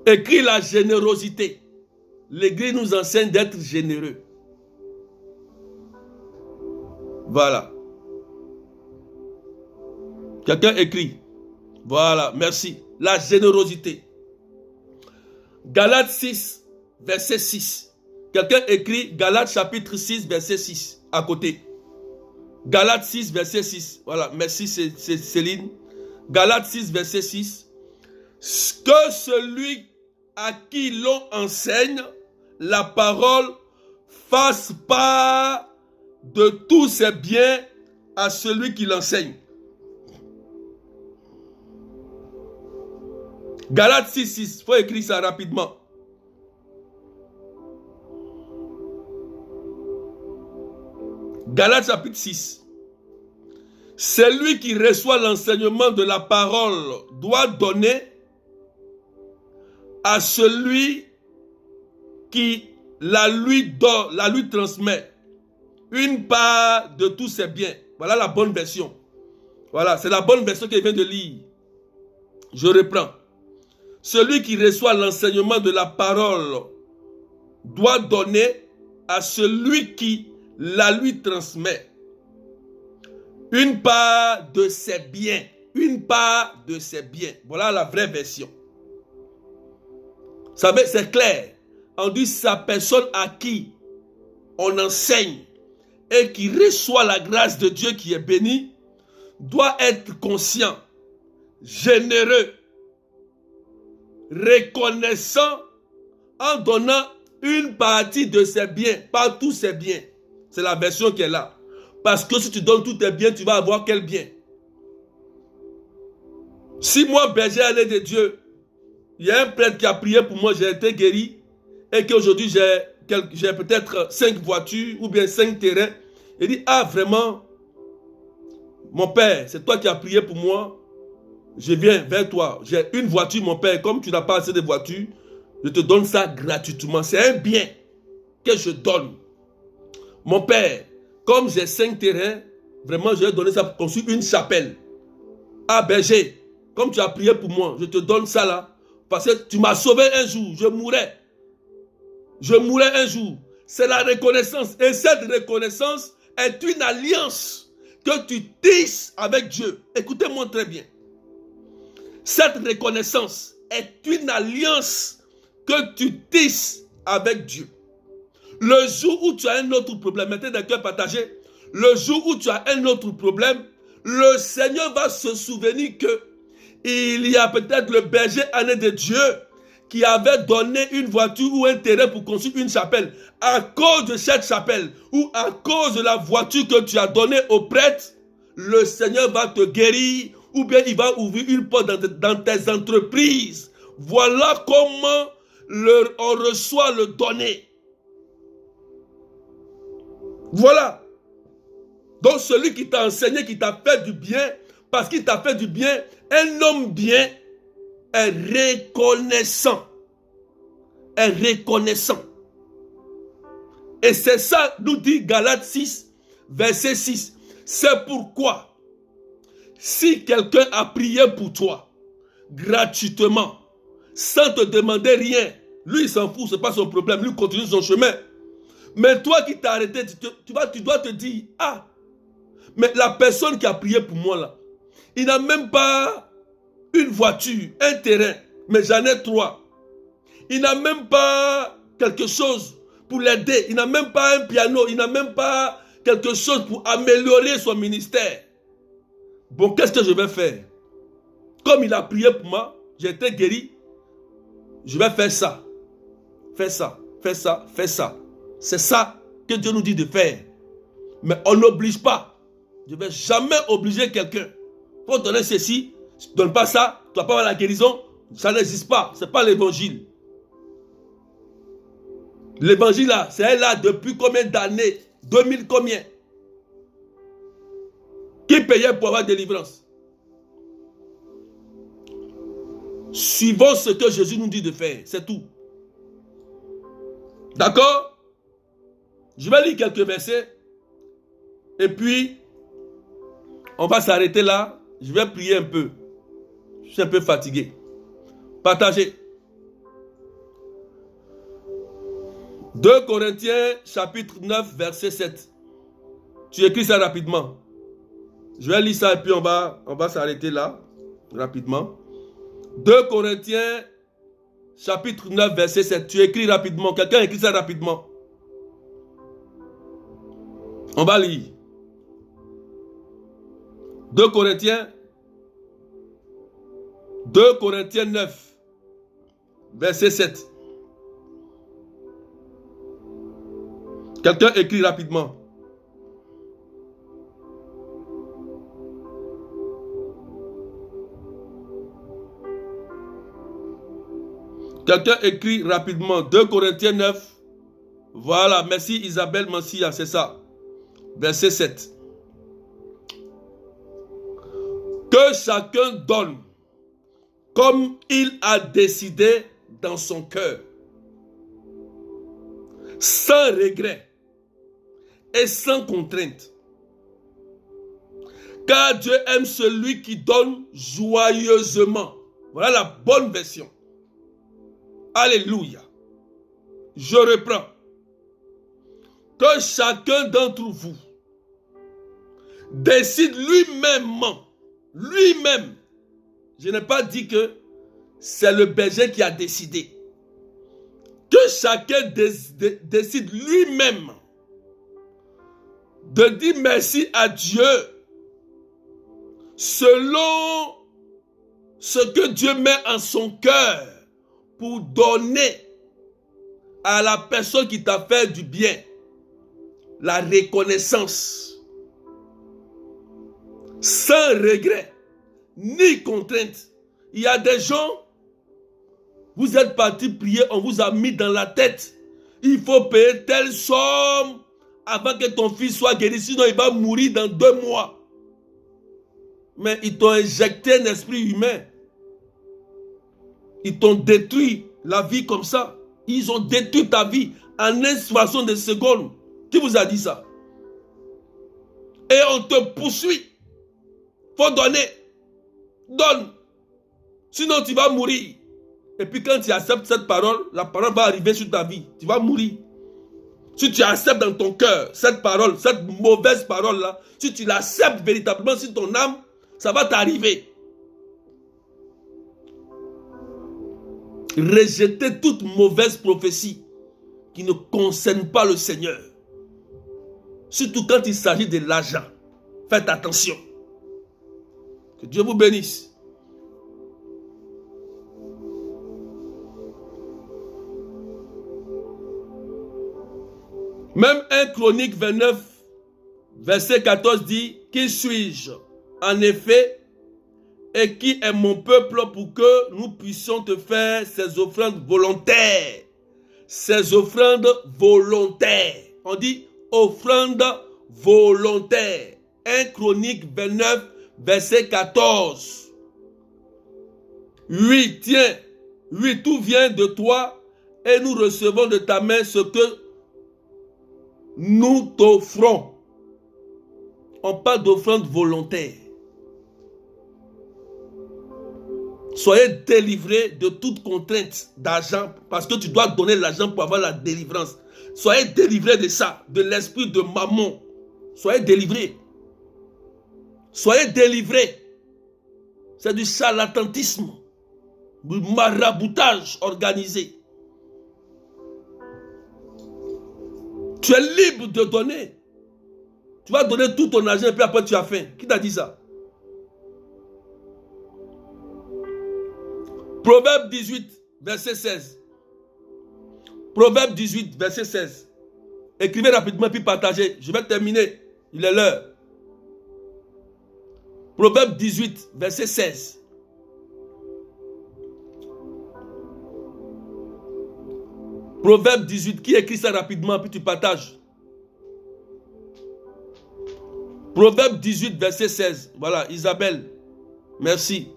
Écris la générosité. L'Église nous enseigne d'être généreux. Voilà. Quelqu'un écrit. Voilà, merci. La générosité. Galates 6, verset 6. Quelqu'un écrit Galates chapitre 6, verset 6. À côté. Galates 6, verset 6. Voilà, merci Céline. Galates 6, verset 6. Que celui à qui l'on enseigne la parole fasse part de tous ses biens à celui qui l'enseigne. Galates 6, il faut écrire ça rapidement. Galates chapitre 6. Celui qui reçoit l'enseignement de la parole doit donner à celui qui la lui transmet une part de tous ses biens. Voilà la bonne version. Voilà, c'est la bonne version qu'il vient de lire. Je reprends. Celui qui reçoit l'enseignement de la parole doit donner à celui qui la lui transmet une part de ses biens. Une part de ses biens. Voilà la vraie version. Vous savez, c'est clair. On dit sa personne à qui on enseigne et qui reçoit la grâce de Dieu qui est bénie doit être conscient, généreux, reconnaissant en donnant une partie de ses biens, pas tous ses biens. C'est la version qui est là. Parce que si tu donnes tous tes biens, tu vas avoir quel bien? Si moi, berger allé de Dieu, il y a un prêtre qui a prié pour moi, j'ai été guéri, et qu'aujourd'hui j'ai peut-être 5 voitures ou bien 5 terrains, il dit, ah vraiment, mon père, c'est toi qui as prié pour moi, je viens vers toi, j'ai une voiture mon père, comme tu n'as pas assez de voitures, je te donne ça gratuitement, c'est un bien que je donne. Mon père, comme j'ai 5 terrains, vraiment je vais donner ça pour construire une chapelle. Ah berger, comme tu as prié pour moi, je te donne ça là, parce que tu m'as sauvé un jour, je mourrais. Je mourrai un jour. C'est la reconnaissance. Et cette reconnaissance est une alliance que tu tisses avec Dieu. Écoutez-moi très bien. Cette reconnaissance est une alliance que tu tisses avec Dieu. Le jour où tu as un autre problème, mettez des cœurs partagés, le jour où tu as un autre problème, le Seigneur va se souvenir que il y a peut-être le berger aîné de Dieu qui avait donné une voiture ou un terrain pour construire une chapelle. À cause de cette chapelle ou à cause de la voiture que tu as donnée au prêtre, le Seigneur va te guérir ou bien il va ouvrir une porte dans tes entreprises. Voilà comment on reçoit le donné. Voilà. Donc celui qui t'a enseigné, qui t'a fait du bien, parce qu'il t'a fait du bien, un homme bien est reconnaissant. Est reconnaissant. Et c'est ça, nous dit Galates 6, verset 6. C'est pourquoi, si quelqu'un a prié pour toi, gratuitement, sans te demander rien, lui il s'en fout, ce n'est pas son problème, lui continue son chemin. Mais toi qui t'as arrêté, tu dois te dire, ah, mais la personne qui a prié pour moi là, il n'a même pas une voiture, un terrain, mais j'en ai 3. Il n'a même pas quelque chose pour l'aider. Il n'a même pas un piano. Il n'a même pas quelque chose pour améliorer son ministère. Bon, qu'est-ce que je vais faire? Comme il a prié pour moi, j'ai été guéri. Je vais faire ça. Fais ça, fais ça, fais ça. C'est ça que Dieu nous dit de faire. Mais on n'oblige pas. Je ne vais jamais obliger quelqu'un. Il faut donner ceci. Si tu ne donnes pas ça, tu ne vas pas avoir la guérison. Ça n'existe pas. Ce n'est pas l'évangile. L'évangile là, c'est là depuis combien d'années? 2000 combien? Qui payait pour avoir délivrance? Suivons ce que Jésus nous dit de faire, c'est tout. D'accord? Je vais lire quelques versets. Et puis, on va s'arrêter là. Je vais prier un peu. Je suis un peu fatigué. Partagez. 2 Corinthiens chapitre 9 verset 7. Tu écris ça rapidement. Je vais lire ça et puis on va s'arrêter là rapidement. 2 Corinthiens chapitre 9 verset 7. Tu écris rapidement. Quelqu'un écrit ça rapidement. On va lire. 2 Corinthiens 9 verset 7. Quelqu'un écrit rapidement. Quelqu'un écrit rapidement. 2 Corinthiens 9. Voilà, merci Isabelle Mansia, c'est ça. Verset 7. Que chacun donne comme il a décidé dans son cœur, sans regret et sans contrainte. Car Dieu aime celui qui donne joyeusement. Voilà la bonne version. Alléluia. Je reprends. Que chacun d'entre vous décide lui-même. Je n'ai pas dit que c'est le berger qui a décidé. Que chacun décide lui-même de dire merci à Dieu selon ce que Dieu met en son cœur pour donner à la personne qui t'a fait du bien. La reconnaissance. Sans regret ni contrainte. Il y a des gens, vous êtes partis prier, on vous a mis dans la tête. Il faut payer telle somme avant que ton fils soit guéri, sinon il va mourir dans 2 mois. Mais ils t'ont injecté un esprit humain. Ils t'ont détruit la vie comme ça. Ils ont détruit ta vie en une fraction de seconde. Qui vous a dit ça? Et on te poursuit. Faut donner. Donne. Sinon tu vas mourir. Et puis quand tu acceptes cette parole, la parole va arriver sur ta vie. Tu vas mourir. Si tu acceptes dans ton cœur cette parole, cette mauvaise parole-là, si tu l'acceptes véritablement sur ton âme, ça va t'arriver. Rejetez toute mauvaise prophétie qui ne concerne pas le Seigneur. Surtout quand il s'agit de l'argent. Faites attention. Que Dieu vous bénisse. Même 1 Chronique 29, verset 14 dit, qui suis-je en effet, et qui est mon peuple pour que nous puissions te faire ces offrandes volontaires. Ces offrandes volontaires. On dit offrande volontaire. 1 Chronique 29, verset 14. Oui, tiens, oui, tout vient de toi et nous recevons de ta main ce que nous t'offrons. On parle d'offrande volontaire. Soyez délivrés de toute contrainte d'argent parce que tu dois donner l'argent pour avoir la délivrance. Soyez délivrés de ça, de l'esprit de mammon. Soyez délivrés. Soyez délivrés. C'est du charlatanisme, du maraboutage organisé. Tu es libre de donner. Tu vas donner tout ton argent et puis après tu as faim. Qui t'a dit ça? Proverbe 18, verset 16. Proverbe 18, verset 16. Écrivez rapidement puis partagez. Je vais terminer. Il est l'heure. Proverbe 18, verset 16. Proverbe 18, qui écrit ça rapidement puis tu partages. Proverbe 18, verset 16. Voilà, Isabelle. Merci.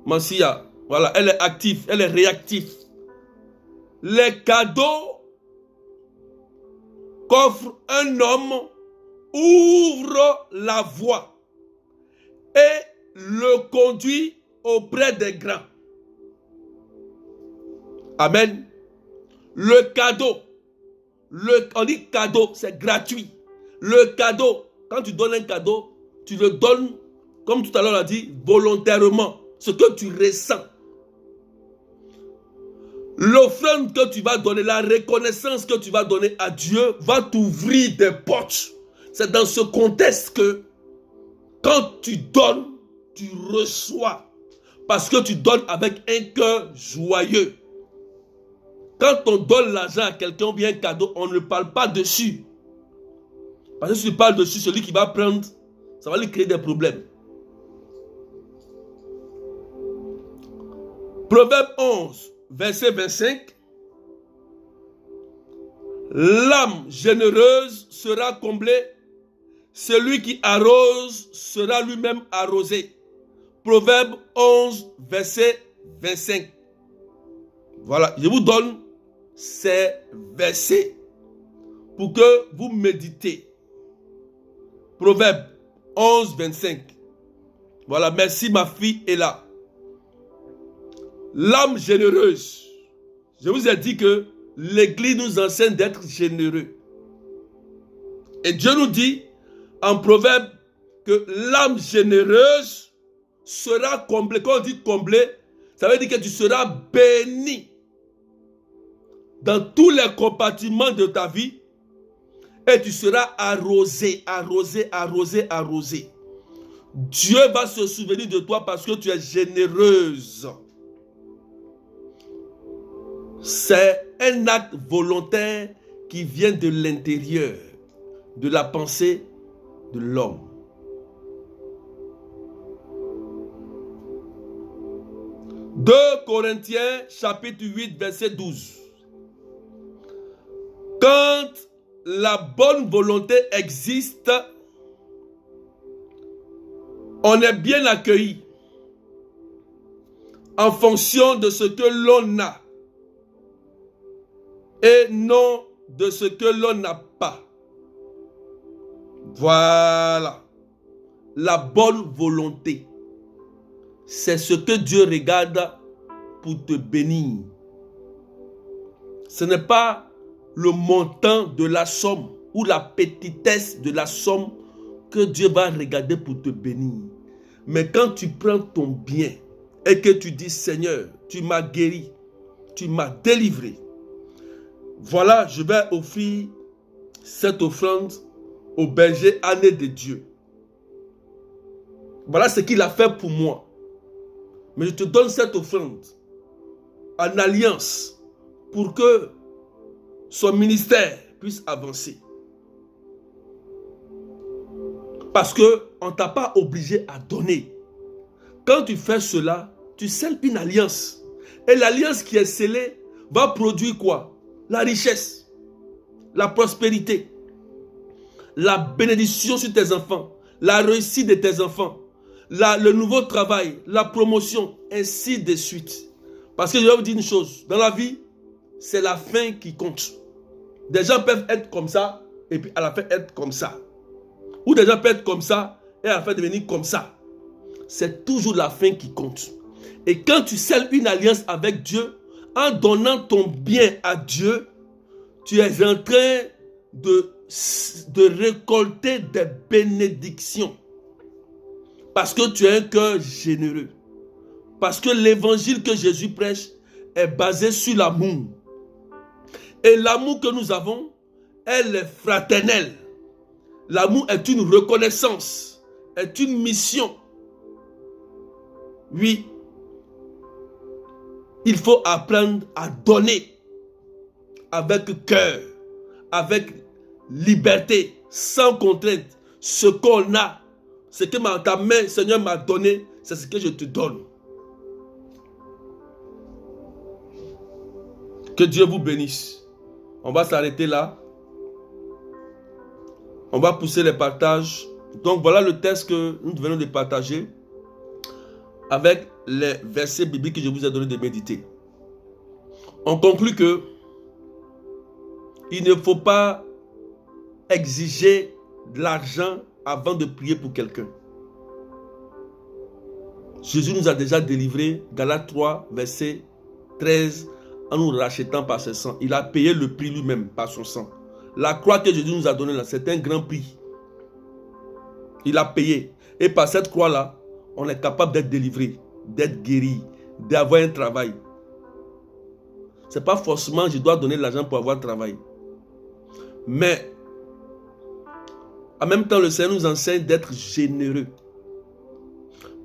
Mansia, voilà, elle est active, elle est réactive. Les cadeaux qu'offre un homme ouvrent la voie et le conduit auprès des grands. Amen. Le cadeau, on dit cadeau, c'est gratuit. Le cadeau, quand tu donnes un cadeau, tu le donnes, comme tout à l'heure on a dit, volontairement. Ce que tu ressens. L'offrande que tu vas donner, la reconnaissance que tu vas donner à Dieu va t'ouvrir des portes. C'est dans ce contexte que quand tu donnes, tu reçois. Parce que tu donnes avec un cœur joyeux. Quand on donne l'argent à quelqu'un ou bien un cadeau, on ne parle pas dessus. Parce que si tu parles dessus, celui qui va prendre, ça va lui créer des problèmes. Proverbe 11, verset 25. L'âme généreuse sera comblée. Celui qui arrose sera lui-même arrosé. Proverbe 11, verset 25. Voilà, je vous donne ces versets pour que vous méditez. Proverbe 11, 25. Voilà, merci ma fille est là. L'âme généreuse. Je vous ai dit que l'Église nous enseigne d'être généreux. Et Dieu nous dit en Proverbe que l'âme généreuse sera comblée. Quand on dit comblée, ça veut dire que tu seras béni dans tous les compartiments de ta vie et tu seras arrosé, arrosé, arrosé, arrosé. Dieu va se souvenir de toi parce que tu es généreuse. C'est un acte volontaire qui vient de l'intérieur, de la pensée de l'homme. « 2 Corinthiens chapitre 8 verset 12. Quand la bonne volonté existe, on est bien accueilli en fonction de ce que l'on a et non de ce que l'on n'a pas. Voilà. La bonne volonté. C'est ce que Dieu regarde pour te bénir. Ce n'est pas le montant de la somme ou la petitesse de la somme que Dieu va regarder pour te bénir. Mais quand tu prends ton bien et que tu dis, Seigneur, tu m'as guéri, tu m'as délivré. Voilà, je vais offrir cette offrande au berger aîné de Dieu. Voilà ce qu'il a fait pour moi. Mais je te donne cette offrande en alliance pour que son ministère puisse avancer. Parce qu'on ne t'a pas obligé à donner. Quand tu fais cela, tu scelles une alliance. Et l'alliance qui est scellée va produire quoi? La richesse, la prospérité, la bénédiction sur tes enfants, la réussite de tes enfants, le nouveau travail, la promotion, ainsi de suite. Parce que je vais vous dire une chose, dans la vie, c'est la fin qui compte. Des gens peuvent être comme ça, et puis à la fin être comme ça. Ou des gens peuvent être comme ça, et à la fin devenir comme ça. C'est toujours la fin qui compte. Et quand tu scelles une alliance avec Dieu, en donnant ton bien à Dieu, tu es en train de récolter des bénédictions. Parce que tu as un cœur généreux. Parce que l'évangile que Jésus prêche est basé sur l'amour. Et l'amour que nous avons, elle est fraternelle. L'amour est une reconnaissance, est une mission. Oui, il faut apprendre à donner avec cœur, avec liberté, sans contrainte. Ce qu'on a, ce que ta main, Seigneur, m'a donné, c'est ce que je te donne. Que Dieu vous bénisse. On va s'arrêter là. On va pousser les partages. Donc voilà le texte que nous venons de partager avec les versets bibliques que je vous ai donné de méditer. On conclut que il ne faut pas exiger de l'argent avant de prier pour quelqu'un. Jésus nous a déjà délivré, Galates 3, verset 13, en nous rachetant par ses sang. Il a payé le prix lui-même par son sang. La croix que Jésus nous a donnée là, c'est un grand prix. Il a payé. Et par cette croix-là, on est capable d'être délivré, d'être guéri, d'avoir un travail. Ce n'est pas forcément je dois donner de l'argent pour avoir un travail. Mais, en même temps, le Seigneur nous enseigne d'être généreux.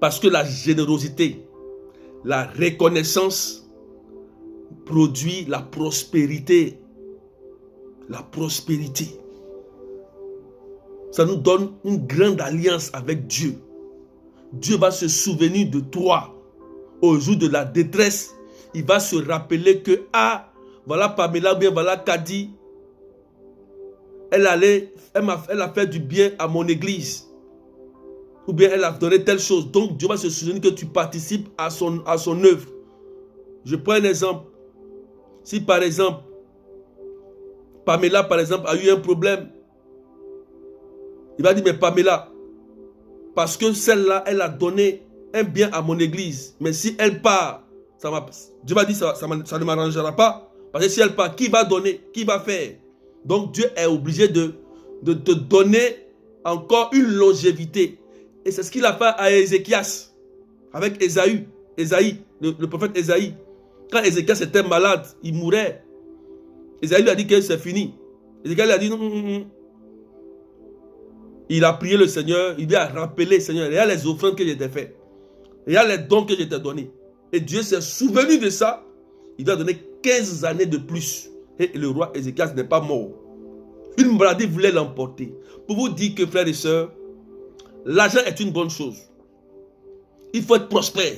Parce que la générosité, la reconnaissance produit la prospérité. La prospérité. Ça nous donne une grande alliance avec Dieu. Dieu va se souvenir de toi au jour de la détresse. Il va se rappeler que, ah, voilà Pamela, bien voilà Kadi. Elle a fait du bien à mon église. Ou bien elle a donné telle chose. Donc Dieu va se souvenir que tu participes à son œuvre. Je prends un exemple. Si par exemple, Pamela par exemple a eu un problème, il va dire, mais Pamela, parce que celle-là, elle a donné un bien à mon église. Mais si elle part, Dieu va dire, ça ne m'arrangera pas. Parce que si elle part, qui va donner? Qui va faire? Donc Dieu est obligé de te donner encore une longévité. Et c'est ce qu'il a fait à Ézéchias, avec Ésaïe, le prophète Ésaïe. Quand Ézéchias était malade, il mourait. Ésaïe lui a dit que c'est fini. Ézéchias lui a dit non. Il a prié le Seigneur, il lui a rappelé, Seigneur, il y a les offrandes que je t'ai faites. Il y a les dons que je t'ai donnés. Et Dieu s'est souvenu de ça. Il lui a donné 15 années de plus. Et le roi Ézéchias n'est pas mort. Une maladie voulait l'emporter. Pour vous dire que, frères et sœurs, l'argent est une bonne chose. Il faut être prospère.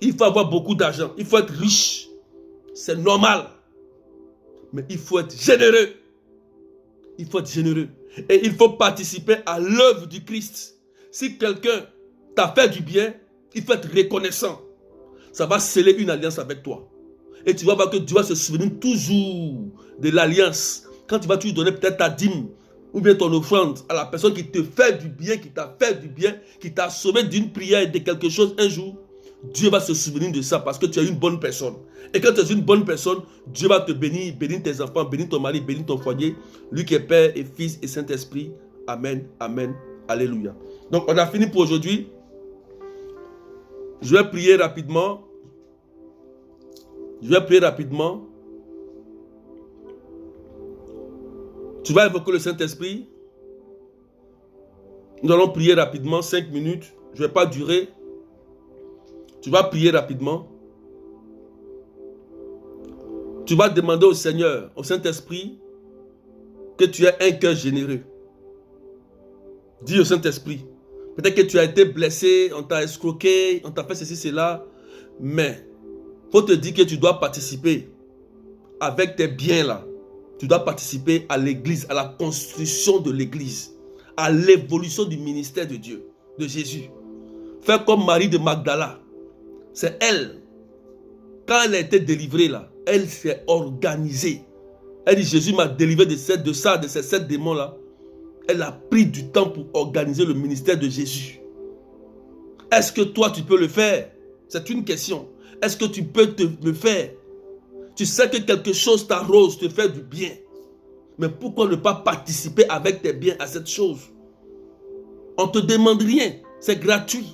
Il faut avoir beaucoup d'argent. Il faut être riche. C'est normal. Mais il faut être généreux. Il faut être généreux. Et il faut participer à l'œuvre du Christ. Si quelqu'un t'a fait du bien, il faut être reconnaissant. Ça va sceller une alliance avec toi. Et tu vas voir que Dieu va se souvenir toujours de l'alliance. Quand tu vas lui donner peut-être ta dîme ou bien ton offrande à la personne qui te fait du bien, qui t'a fait du bien, qui t'a sauvé d'une prière et de quelque chose un jour, Dieu va se souvenir de ça parce que tu es une bonne personne. Et quand tu es une bonne personne, Dieu va te bénir, bénir tes enfants, bénir ton mari, bénir ton foyer, lui qui est Père et Fils et Saint-Esprit. Amen, amen, alléluia. Donc on a fini pour aujourd'hui. Je vais prier rapidement. Tu vas évoquer le Saint-Esprit. Nous allons prier rapidement, 5 minutes. Je ne vais pas durer. Tu vas prier rapidement. Tu vas demander au Seigneur, au Saint-Esprit, que tu aies un cœur généreux. Dis au Saint-Esprit. Peut-être que tu as été blessé, on t'a escroqué, on t'a fait ceci, cela. Mais il faut te dire que tu dois participer avec tes biens là. Tu dois participer à l'église, à la construction de l'église, à l'évolution du ministère de Dieu, de Jésus. Faire comme Marie de Magdala. C'est elle. Quand elle a été délivrée là, elle s'est organisée. Elle dit, Jésus m'a délivré de ces 7 démons là. Elle a pris du temps pour organiser le ministère de Jésus. Est-ce que toi tu peux le faire? C'est une question. Est-ce que tu peux le faire? Tu sais que quelque chose t'arrose, te fait du bien. Mais pourquoi ne pas participer avec tes biens à cette chose? On ne te demande rien. C'est gratuit.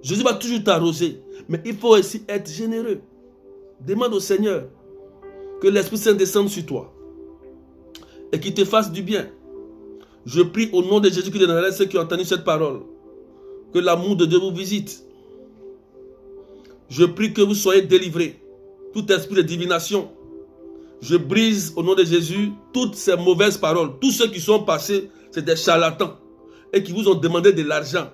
Jésus va toujours t'arroser. Mais il faut aussi être généreux. Demande au Seigneur que l'Esprit Saint descende sur toi et qu'il te fasse du bien. Je prie au nom de Jésus de Nazareth, ceux qui ont entendu cette parole, que l'amour de Dieu vous visite. Je prie que vous soyez délivrés. Tout esprit de divination. Je brise au nom de Jésus toutes ces mauvaises paroles. Tous ceux qui sont passés, c'est des charlatans et qui vous ont demandé de l'argent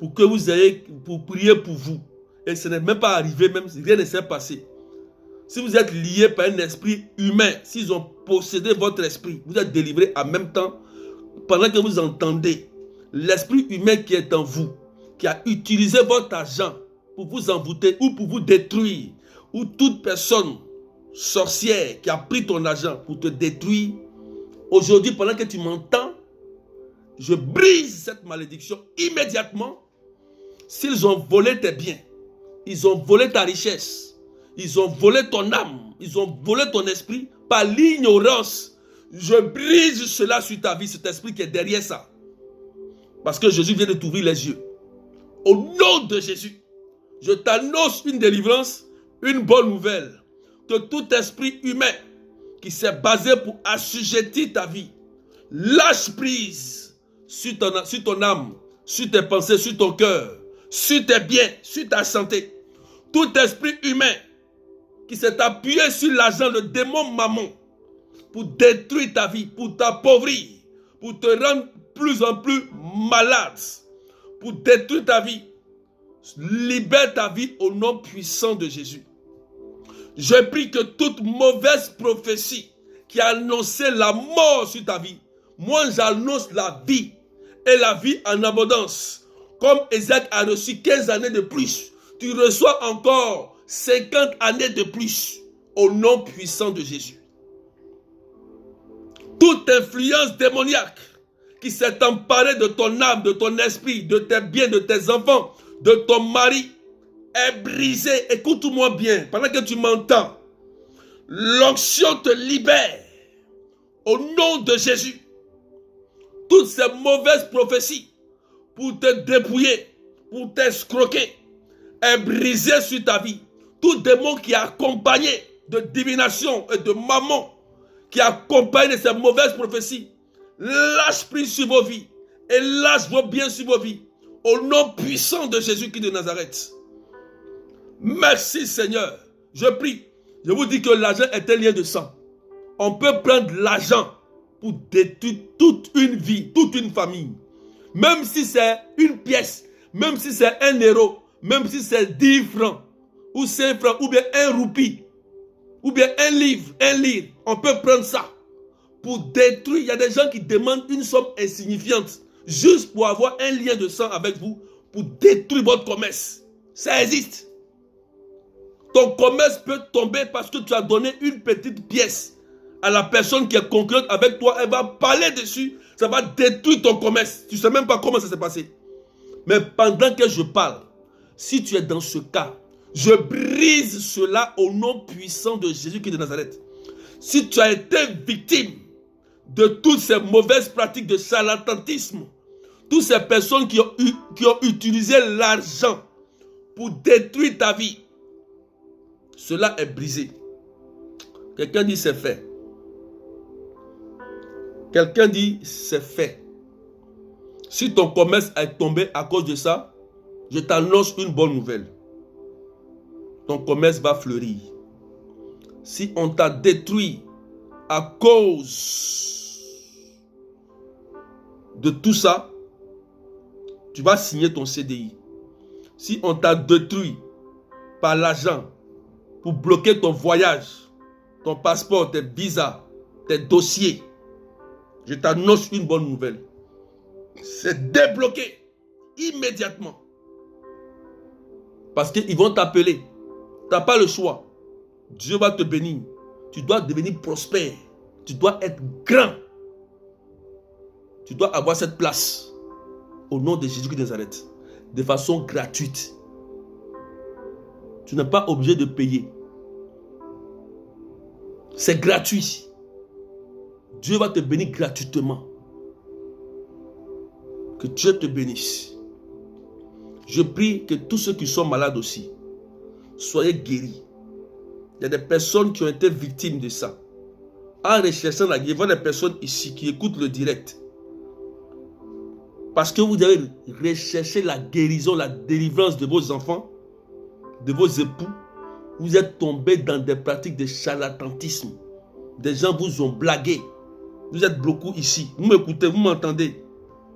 pour que vous ayez, pour prier pour vous. Et ce n'est même pas arrivé, même rien ne s'est passé. Si vous êtes lié par un esprit humain, s'ils ont possédé votre esprit, vous êtes délivré en même temps, pendant que vous entendez l'esprit humain qui est en vous, qui a utilisé votre argent pour vous envoûter ou pour vous détruire, ou toute personne sorcière qui a pris ton argent pour te détruire, aujourd'hui, pendant que tu m'entends, je brise cette malédiction immédiatement. S'ils ont volé tes biens, ils ont volé ta richesse, ils ont volé ton âme, ils ont volé ton esprit par l'ignorance, je brise cela sur ta vie, cet esprit qui est derrière ça. Parce que Jésus vient de t'ouvrir les yeux. Au nom de Jésus, je t'annonce une délivrance, une bonne nouvelle. Que tout esprit humain qui s'est basé pour assujettir ta vie, lâche prise sur ton âme, sur tes pensées, sur ton cœur, sur tes biens, sur ta santé. Tout esprit humain qui s'est appuyé sur l'argent, le démon mammon, pour détruire ta vie, pour t'appauvrir, pour te rendre plus en plus malade, pour détruire ta vie, libère ta vie au nom puissant de Jésus. Je prie que toute mauvaise prophétie qui a annoncé la mort sur ta vie, moi j'annonce la vie et la vie en abondance. Comme Isaac a reçu 15 années de plus, tu reçois encore 50 années de plus au nom puissant de Jésus. Toute influence démoniaque qui s'est emparée de ton âme, de ton esprit, de tes biens, de tes enfants, de ton mari, est brisée. Écoute-moi bien, pendant que tu m'entends. L'onction te libère au nom de Jésus. Toutes ces mauvaises prophéties pour te dépouiller, pour t'escroquer, est brisée sur ta vie. Tout démon qui est accompagné de divination et de mammon, qui accompagne ces mauvaises prophéties, lâche prise sur vos vies et lâche vos biens sur vos vies. Au nom puissant de Jésus-Christ de Nazareth. Merci Seigneur. Je prie. Je vous dis que l'argent est un lien de sang. On peut prendre l'argent pour détruire toute une vie, toute une famille. Même si c'est une pièce, même si c'est 1 euro, même si c'est 10 francs, ou 5 francs, ou bien 1 roupie, ou bien un livre, on peut prendre ça pour détruire. Il y a des gens qui demandent une somme insignifiante juste pour avoir un lien de sang avec vous, pour détruire votre commerce. Ça existe. Ton commerce peut tomber parce que tu as donné une petite pièce à la personne qui est concurrente avec toi. Elle va parler dessus. Ça va détruire ton commerce. Tu ne sais même pas comment ça s'est passé. Mais pendant que je parle, si tu es dans ce cas, je brise cela au nom puissant de Jésus-Christ de Nazareth. Si tu as été victime de toutes ces mauvaises pratiques de charlatanisme, toutes ces personnes qui ont utilisé l'argent pour détruire ta vie, cela est brisé. Quelqu'un dit c'est fait. Quelqu'un dit c'est fait. Si ton commerce est tombé à cause de ça, je t'annonce une bonne nouvelle. Ton commerce va fleurir. Si on t'a détruit à cause de tout ça, tu vas signer ton CDI. Si on t'a détruit par l'argent pour bloquer ton voyage, ton passeport, tes visas, tes dossiers, je t'annonce une bonne nouvelle. C'est débloqué immédiatement. Parce qu'ils vont t'appeler. Tu n'as pas le choix. Dieu va te bénir. Tu dois devenir prospère. Tu dois être grand. Tu dois avoir cette place au nom de Jésus-Christ de Nazareth, de façon gratuite. Tu n'es pas obligé de payer. C'est gratuit. Dieu va te bénir gratuitement. Que Dieu te bénisse. Je prie que tous ceux qui sont malades aussi, soyez guéris. Il y a des personnes qui ont été victimes de ça. En recherchant la guérison, il y a des personnes ici qui écoutent le direct. Parce que vous avez recherché la guérison, la délivrance de vos enfants, de vos époux, vous êtes tombés dans des pratiques de charlatanisme. Des gens vous ont blagué. Vous êtes beaucoup ici. Vous m'écoutez, vous m'entendez.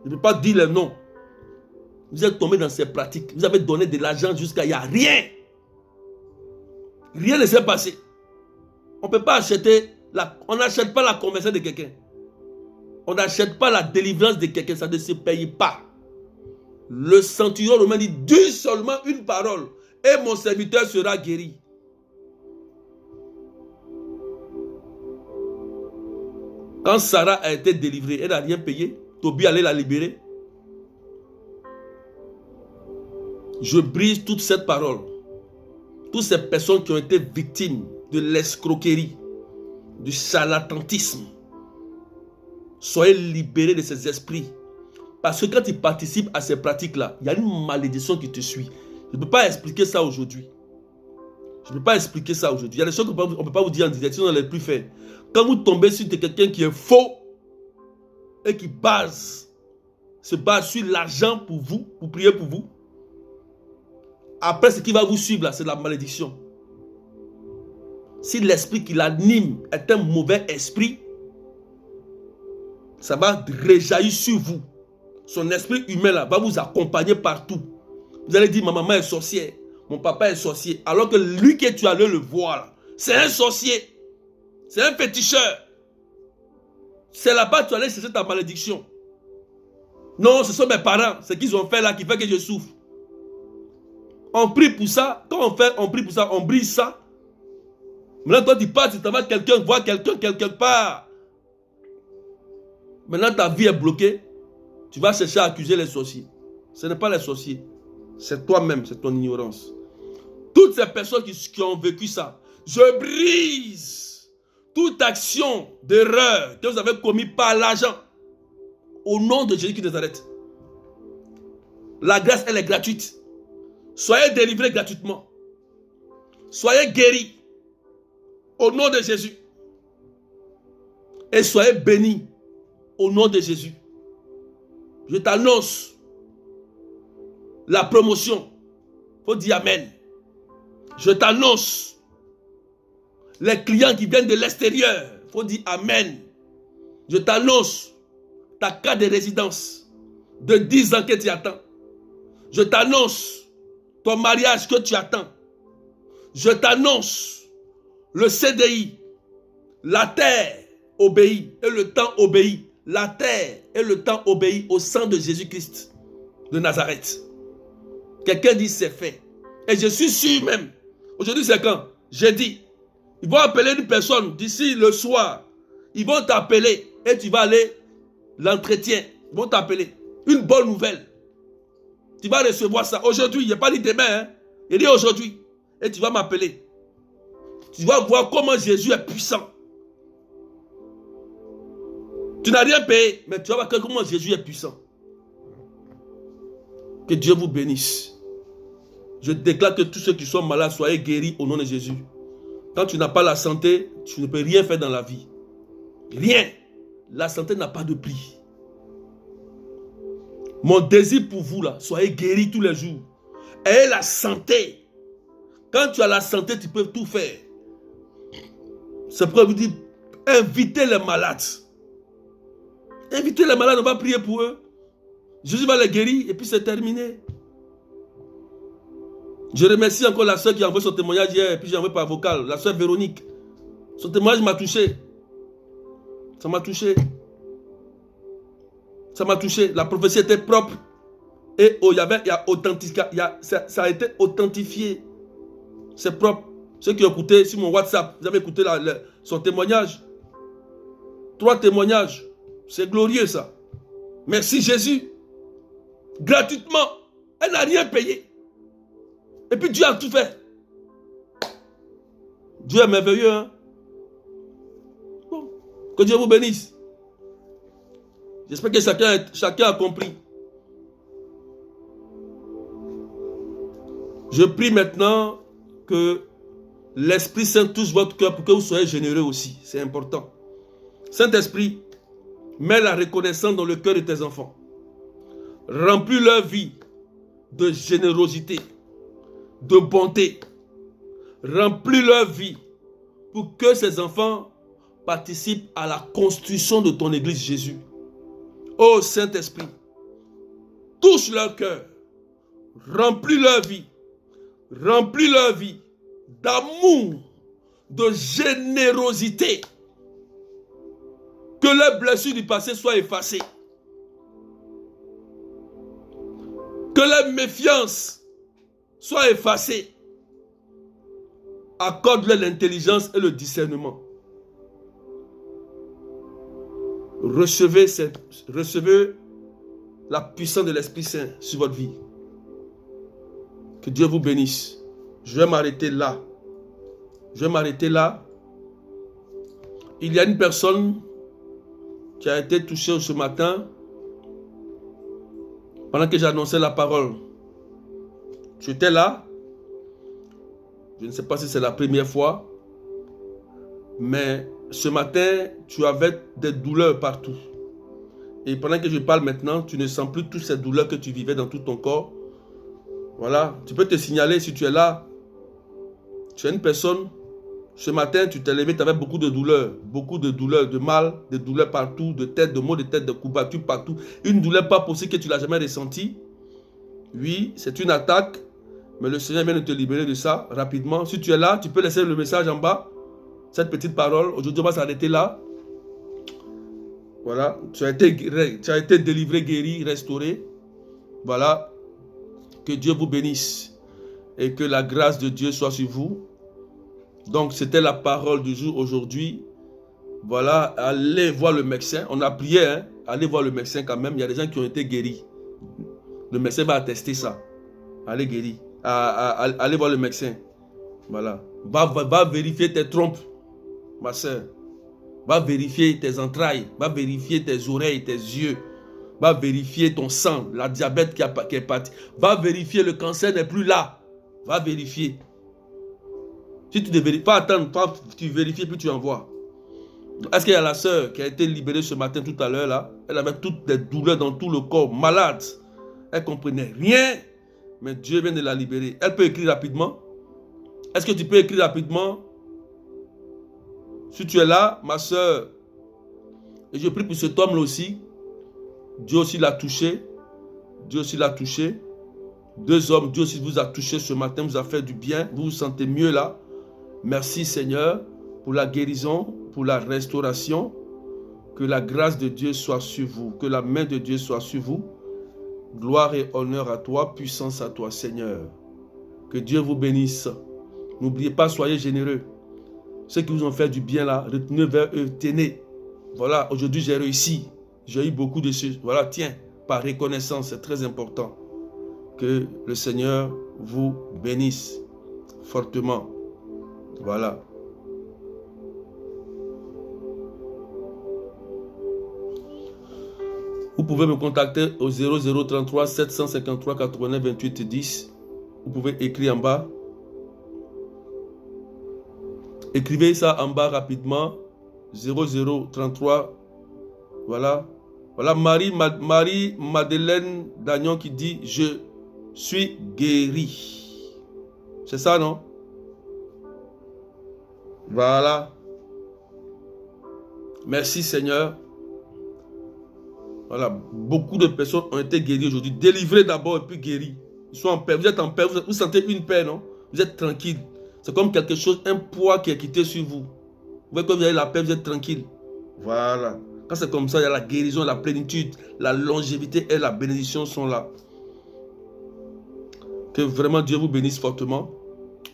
Je ne peux pas dire les noms. Vous êtes tombés dans ces pratiques. Vous avez donné de l'argent jusqu'à il n'y a rien. Rien ne s'est passé. On ne peut pas acheter, on n'achète pas la conversion de quelqu'un. On n'achète pas la délivrance de quelqu'un, ça ne se paye pas. Le centurion romain dit, dis seulement une parole et mon serviteur sera guéri. Quand Sarah a été délivrée, elle n'a rien payé. Tobie allait la libérer. Je brise toute cette parole. Toutes ces personnes qui ont été victimes de l'escroquerie, du charlatanisme, soyez libérés de ces esprits. Parce que quand ils participent à ces pratiques-là, il y a une malédiction qui te suit. Je ne peux pas expliquer ça aujourd'hui. Je ne peux pas expliquer ça aujourd'hui. Il y a des choses qu'on ne peut pas vous dire en direct, sinon on ne les plus faire. Quand vous tombez sur quelqu'un qui est faux et qui se base sur l'argent pour vous, pour prier pour vous, après ce qui va vous suivre là, c'est la malédiction. si l'esprit qui l'anime est un mauvais esprit, ça va réjaillir sur vous. Son esprit humain là va vous accompagner partout. Vous allez dire, ma maman est sorcière, mon papa est sorcier. Alors que lui que tu allais le voir, c'est un sorcier. C'est un féticheur. C'est là-bas que tu allais chercher ta malédiction. Non, ce sont mes parents. Ce qu'ils ont fait là qui fait que je souffre. On prie pour ça. Quand on prie pour ça, on brise ça. Maintenant, toi, tu pars, tu t'en vas quelqu'un, voir quelqu'un quelque part. Maintenant, ta vie est bloquée. Tu vas chercher à accuser les sorciers. Ce n'est pas les sorciers. C'est toi-même, c'est ton ignorance. Toutes ces personnes qui ont vécu ça, je brise toute action d'erreur que vous avez commis par l'argent. Au nom de Jésus qui nous arrête. La grâce, elle est gratuite. Soyez délivrés gratuitement. Soyez guéris. Au nom de Jésus. Et soyez bénis. Au nom de Jésus. Je t'annonce la promotion. Il faut dire Amen. Je t'annonce les clients qui viennent de l'extérieur. Il faut dire Amen. Je t'annonce ta carte de résidence de 10 ans que tu attends. Je t'annonce ton mariage que tu attends. Je t'annonce le CDI. La terre obéit et le temps obéit. La terre et le temps obéit au sang de Jésus-Christ de Nazareth. Quelqu'un dit c'est fait. Et je suis sûr même. Aujourd'hui c'est quand? Jeudi. Ils vont appeler une personne d'ici le soir. Ils vont t'appeler et tu vas aller l'entretien. Ils vont t'appeler. Une bonne nouvelle. Tu vas recevoir ça aujourd'hui. Il n'y a pas dit demain. Hein? Il dit aujourd'hui. Et tu vas m'appeler. Tu vas voir comment Jésus est puissant. Tu n'as rien payé, mais tu vas voir comment Jésus est puissant. Que Dieu vous bénisse. Je déclare que tous ceux qui sont malades soient guéris au nom de Jésus. Quand tu n'as pas la santé, tu ne peux rien faire dans la vie. Rien. La santé n'a pas de prix. Mon désir pour vous, là, soyez guéris tous les jours. Ayez la santé. Quand tu as la santé, tu peux tout faire. C'est pourquoi vous dites, invitez les malades. Invitez les malades, on va prier pour eux. Jésus va les guérir et puis c'est terminé. Je remercie encore la soeur qui a envoyé son témoignage hier et puis j'ai envoyé par vocal, la soeur Véronique. Son témoignage m'a touché. Ça m'a touché. Ça m'a touché. La prophétie était propre. Et oh, il y a authentique. Ça a été authentifié. C'est propre. Ceux qui ont écouté sur mon WhatsApp, vous avez écouté son témoignage. 3 témoignages. C'est glorieux ça. Merci Jésus. Gratuitement. Elle n'a rien payé. Et puis Dieu a tout fait. Dieu est merveilleux. Hein? Bon. Que Dieu vous bénisse. J'espère que chacun a compris. Je prie maintenant que l'Esprit Saint touche votre cœur pour que vous soyez généreux aussi. C'est important. Saint-Esprit, mets la reconnaissance dans le cœur de tes enfants. Remplis leur vie de générosité, de bonté. Remplis leur vie pour que ces enfants participent à la construction de ton Église Jésus. Ô Saint-Esprit, touche leur cœur. Remplis leur vie. Remplis leur vie d'amour, de générosité. Que les blessures du passé soient effacées. Que les méfiances soient effacées. Accorde-leur l'intelligence et le discernement. Recevez la puissance de l'Esprit Saint sur votre vie. Que Dieu vous bénisse. Je vais m'arrêter là. Je vais m'arrêter là. Il y a une personne qui a été touchée ce matin pendant que j'annonçais la parole. Tu étais là. Je ne sais pas si c'est la première fois. Mais ce matin, tu avais des douleurs partout. Et pendant que je parle maintenant, tu ne sens plus toutes ces douleurs que tu vivais dans tout ton corps. Voilà, tu peux te signaler si tu es là. Tu es une personne Ce matin, tu t'es levé, tu avais beaucoup de douleurs, de mal, de douleurs partout, de tête, de maux de tête, de courbatures partout. Une douleur pas possible que tu ne l'as jamais ressentie. Oui, c'est une attaque, mais le Seigneur vient de te libérer de ça rapidement. Si tu es là, tu peux laisser le message en bas, cette petite parole. Aujourd'hui, on va s'arrêter là. Voilà, tu as été délivré, guéri, restauré. Voilà, que Dieu vous bénisse et que la grâce de Dieu soit sur vous. Donc, c'était la parole du jour aujourd'hui. Voilà, allez voir le médecin. On a prié, hein? Allez voir le médecin quand même. Il y a des gens qui ont été guéris. Le médecin va attester ça. Allez guérir. Allez voir le médecin. Voilà. Va vérifier tes trompes, ma soeur. Va vérifier tes entrailles. Va vérifier tes oreilles, tes yeux. Va vérifier ton sang, la diabète qui est partie. Va vérifier, le cancer n'est plus là. Va vérifier. Si tu ne vérifies pas, attends, tu vérifies puis tu envoies. Est-ce qu'il y a la soeur qui a été libérée ce matin tout à l'heure là? Elle avait toutes des douleurs dans tout le corps, malade. Elle ne comprenait rien, mais Dieu vient de la libérer. Elle peut écrire rapidement. Est-ce que tu peux écrire rapidement? Si tu es là, ma soeur, et je prie pour cet homme là aussi. Dieu aussi l'a touché. Dieu aussi l'a touché. Deux hommes, Dieu aussi vous a touché ce matin, vous a fait du bien. Vous vous sentez mieux là. Merci Seigneur pour la guérison, pour la restauration. Que la grâce de Dieu soit sur vous. Que la main de Dieu soit sur vous. Gloire et honneur à toi, puissance à toi Seigneur. Que Dieu vous bénisse. N'oubliez pas, soyez généreux. Ceux qui vous ont fait du bien là, retenez vers eux, tenez. Voilà, aujourd'hui j'ai réussi. J'ai eu beaucoup de choses. Voilà, tiens, par reconnaissance, c'est très important. Que le Seigneur vous bénisse fortement. Voilà. Vous pouvez me contacter au 0033 753 89 28 10. Vous pouvez écrire en bas. Écrivez ça en bas rapidement. 0033. Voilà. Voilà Marie-Madeleine Dagnon qui dit « Je suis guéri ». C'est ça, non? Voilà. Merci Seigneur. Voilà. Beaucoup de personnes ont été guéries aujourd'hui. Délivrées d'abord et puis guéries. Ils sont en paix. Vous êtes en paix. Vous sentez une paix, non? Vous êtes tranquille. C'est comme quelque chose, un poids qui est quitté sur vous. Vous voyez, quand vous avez la paix, vous êtes tranquille. Voilà. Quand c'est comme ça, il y a la guérison, la plénitude, la longévité et la bénédiction sont là. Que vraiment Dieu vous bénisse fortement.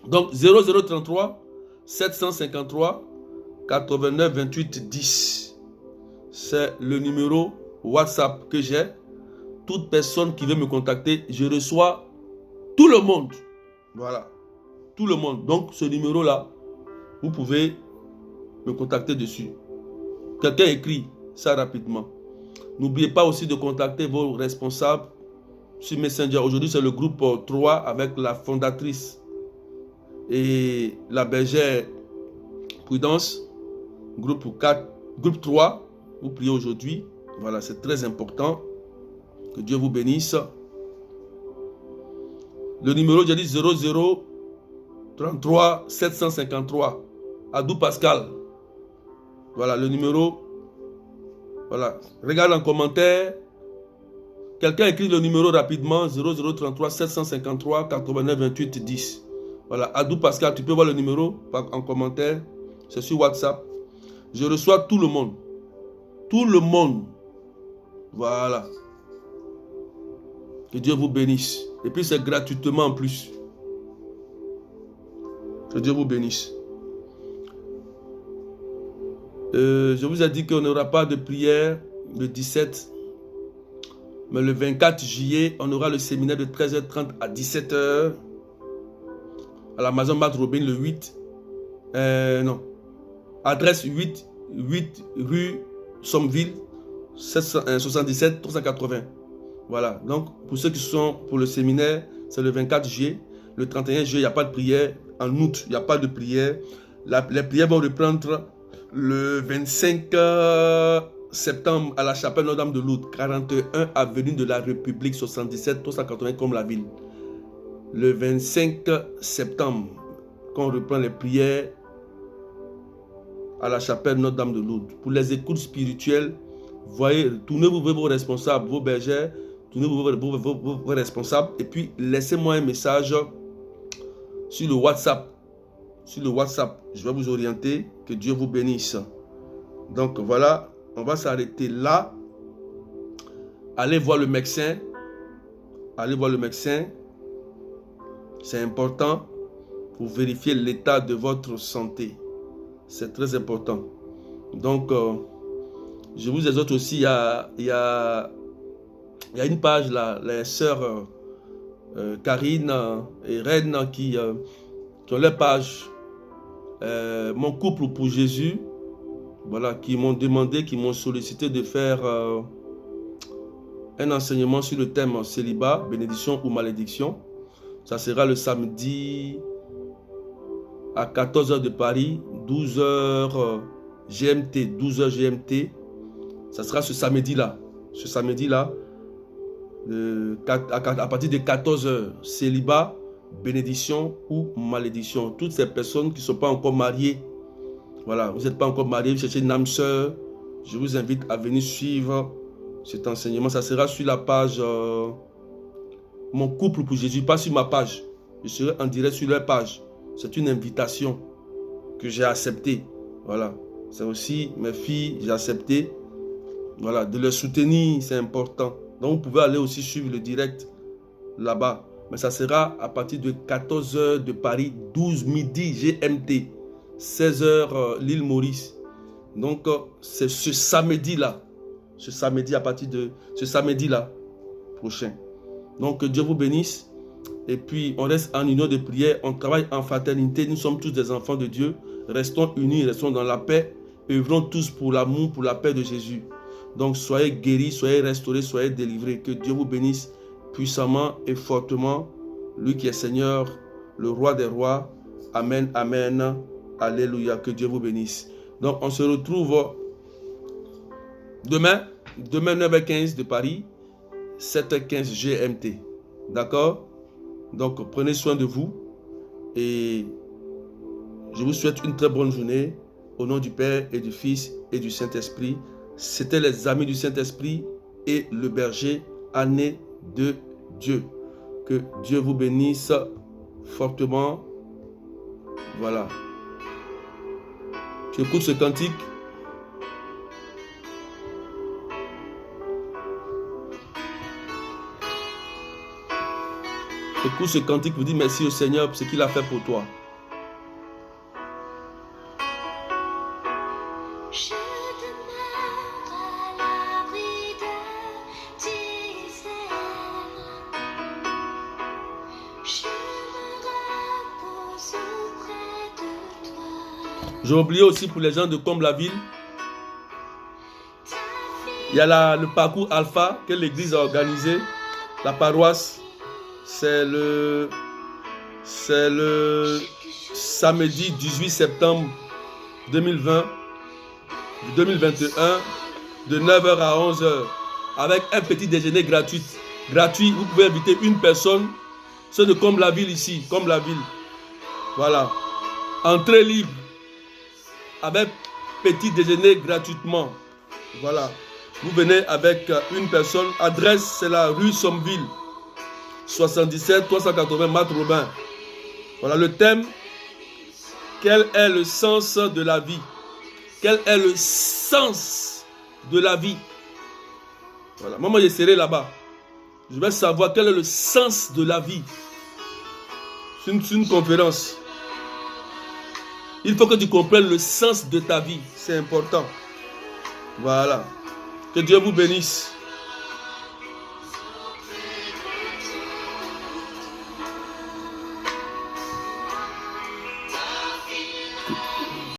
Donc 0033 753 89 28 10. C'est le numéro WhatsApp que j'ai. Toute personne qui veut me contacter, je reçois tout le monde. Voilà. Tout le monde. Donc ce numéro-là, vous pouvez me contacter dessus. Quelqu'un écrit ça rapidement. N'oubliez pas aussi de contacter vos responsables sur Messenger. Aujourd'hui, c'est le groupe 3 avec la fondatrice et la bergère Prudence. Groupe 4, groupe 3, vous priez aujourd'hui. Voilà, c'est très important. Que Dieu vous bénisse. Le numéro, j'ai dit 0033 753. Adou Pascal. Voilà, le numéro. Voilà, regarde en commentaire. Quelqu'un écrit le numéro rapidement. 0033 753 89 28 10. Voilà, Adou Pascal, tu peux voir le numéro en commentaire. C'est sur WhatsApp. Je reçois tout le monde. Tout le monde. Voilà. Que Dieu vous bénisse. Et puis c'est gratuitement en plus. Que Dieu vous bénisse. Je vous ai dit qu'on n'aura pas de prière le 17. Mais le 24 juillet, on aura le séminaire de 13h30 à 17h. À la maison Matt Robin le 8. Non. Adresse 8 rue Sommeville, 77 380. Voilà. Donc, pour ceux qui sont pour le séminaire, c'est le 24 juillet. Le 31 juillet, il n'y a pas de prière. En août, il n'y a pas de prière. Les prières vont reprendre le 25 septembre à la chapelle Notre-Dame de Lourdes, 41 avenue de la République, 77 380 comme la ville. Le 25 septembre, quand on reprend les prières à la chapelle Notre-Dame de Lourdes. Pour les écoutes spirituelles, voyez, tournez-vous vers vos responsables, vos bergères, tournez-vous vers vos responsables et puis laissez-moi un message sur le WhatsApp. Sur le WhatsApp, je vais vous orienter. Que Dieu vous bénisse. Donc voilà, on va s'arrêter là. Allez voir le médecin. Allez voir le médecin. C'est important pour vérifier l'état de votre santé. C'est très important. Donc, je vous exhorte aussi, il y a une page là, les sœurs Karine et Reine qui ont leur page Mon couple pour Jésus. Voilà, qui m'ont demandé, qui m'ont sollicité de faire un enseignement sur le thème célibat, bénédiction ou malédiction. Ça sera le samedi à 14h de Paris, 12h GMT, 12h GMT. Ça sera ce samedi-là. Ce samedi-là, à partir de 14h, célibat, bénédiction ou malédiction. Toutes ces personnes qui ne sont pas encore mariées, voilà, vous n'êtes pas encore mariés, vous cherchez une âme sœur, je vous invite à venir suivre cet enseignement. Ça sera sur la page Mon couple pour Jésus, pas sur ma page. Je serai en direct sur leur page. C'est une invitation que j'ai acceptée. Voilà. C'est aussi mes filles, j'ai accepté. Voilà, de les soutenir, c'est important. Donc, vous pouvez aller aussi suivre le direct là-bas. Mais ça sera à partir de 14h de Paris, 12 midi GMT, 16h l'île Maurice. Donc, c'est ce samedi-là. Ce samedi, à partir de ce samedi-là prochain. Donc, que Dieu vous bénisse. Et puis, on reste en union de prière. On travaille en fraternité. Nous sommes tous des enfants de Dieu. Restons unis, restons dans la paix. Œuvrons tous pour l'amour, pour la paix de Jésus. Donc, soyez guéris, soyez restaurés, soyez délivrés. Que Dieu vous bénisse puissamment et fortement. Lui qui est Seigneur, le roi des rois. Amen, amen. Alléluia. Que Dieu vous bénisse. Donc, on se retrouve demain 9h15 de Paris, 7h15 GMT. D'accord? Donc, prenez soin de vous. Et je vous souhaite une très bonne journée. Au nom du Père et du Fils et du Saint-Esprit. C'était les amis du Saint-Esprit et le berger Ané de Dieu. Que Dieu vous bénisse fortement. Voilà. Tu écoutes ce cantique. Écoute ce cantique, vous dites merci au Seigneur pour ce qu'il a fait pour toi. Je demeure à l'abri de tes ailes. Je me repose auprès de toi. J'ai oublié aussi pour les gens de Comble-la-Ville. Il y a le parcours Alpha que l'église a organisé. La paroisse, c'est le samedi 18 septembre 2021 de 9h à 11h avec un petit déjeuner gratuit. Vous pouvez inviter une personne. C'est de Comble-la-Ville ici, Comble-la-Ville. Voilà. Entrée libre avec petit déjeuner gratuitement. Voilà. Vous venez avec une personne. Adresse, c'est la rue Sommeville. 77 380 Marthe-Robin. Voilà le thème. Quel est le sens de la vie? Quel est le sens de la vie? Voilà. Moi, je serai là-bas. Je vais savoir quel est le sens de la vie. C'est une conférence. Il faut que tu comprennes le sens de ta vie. C'est important. Voilà. Que Dieu vous bénisse.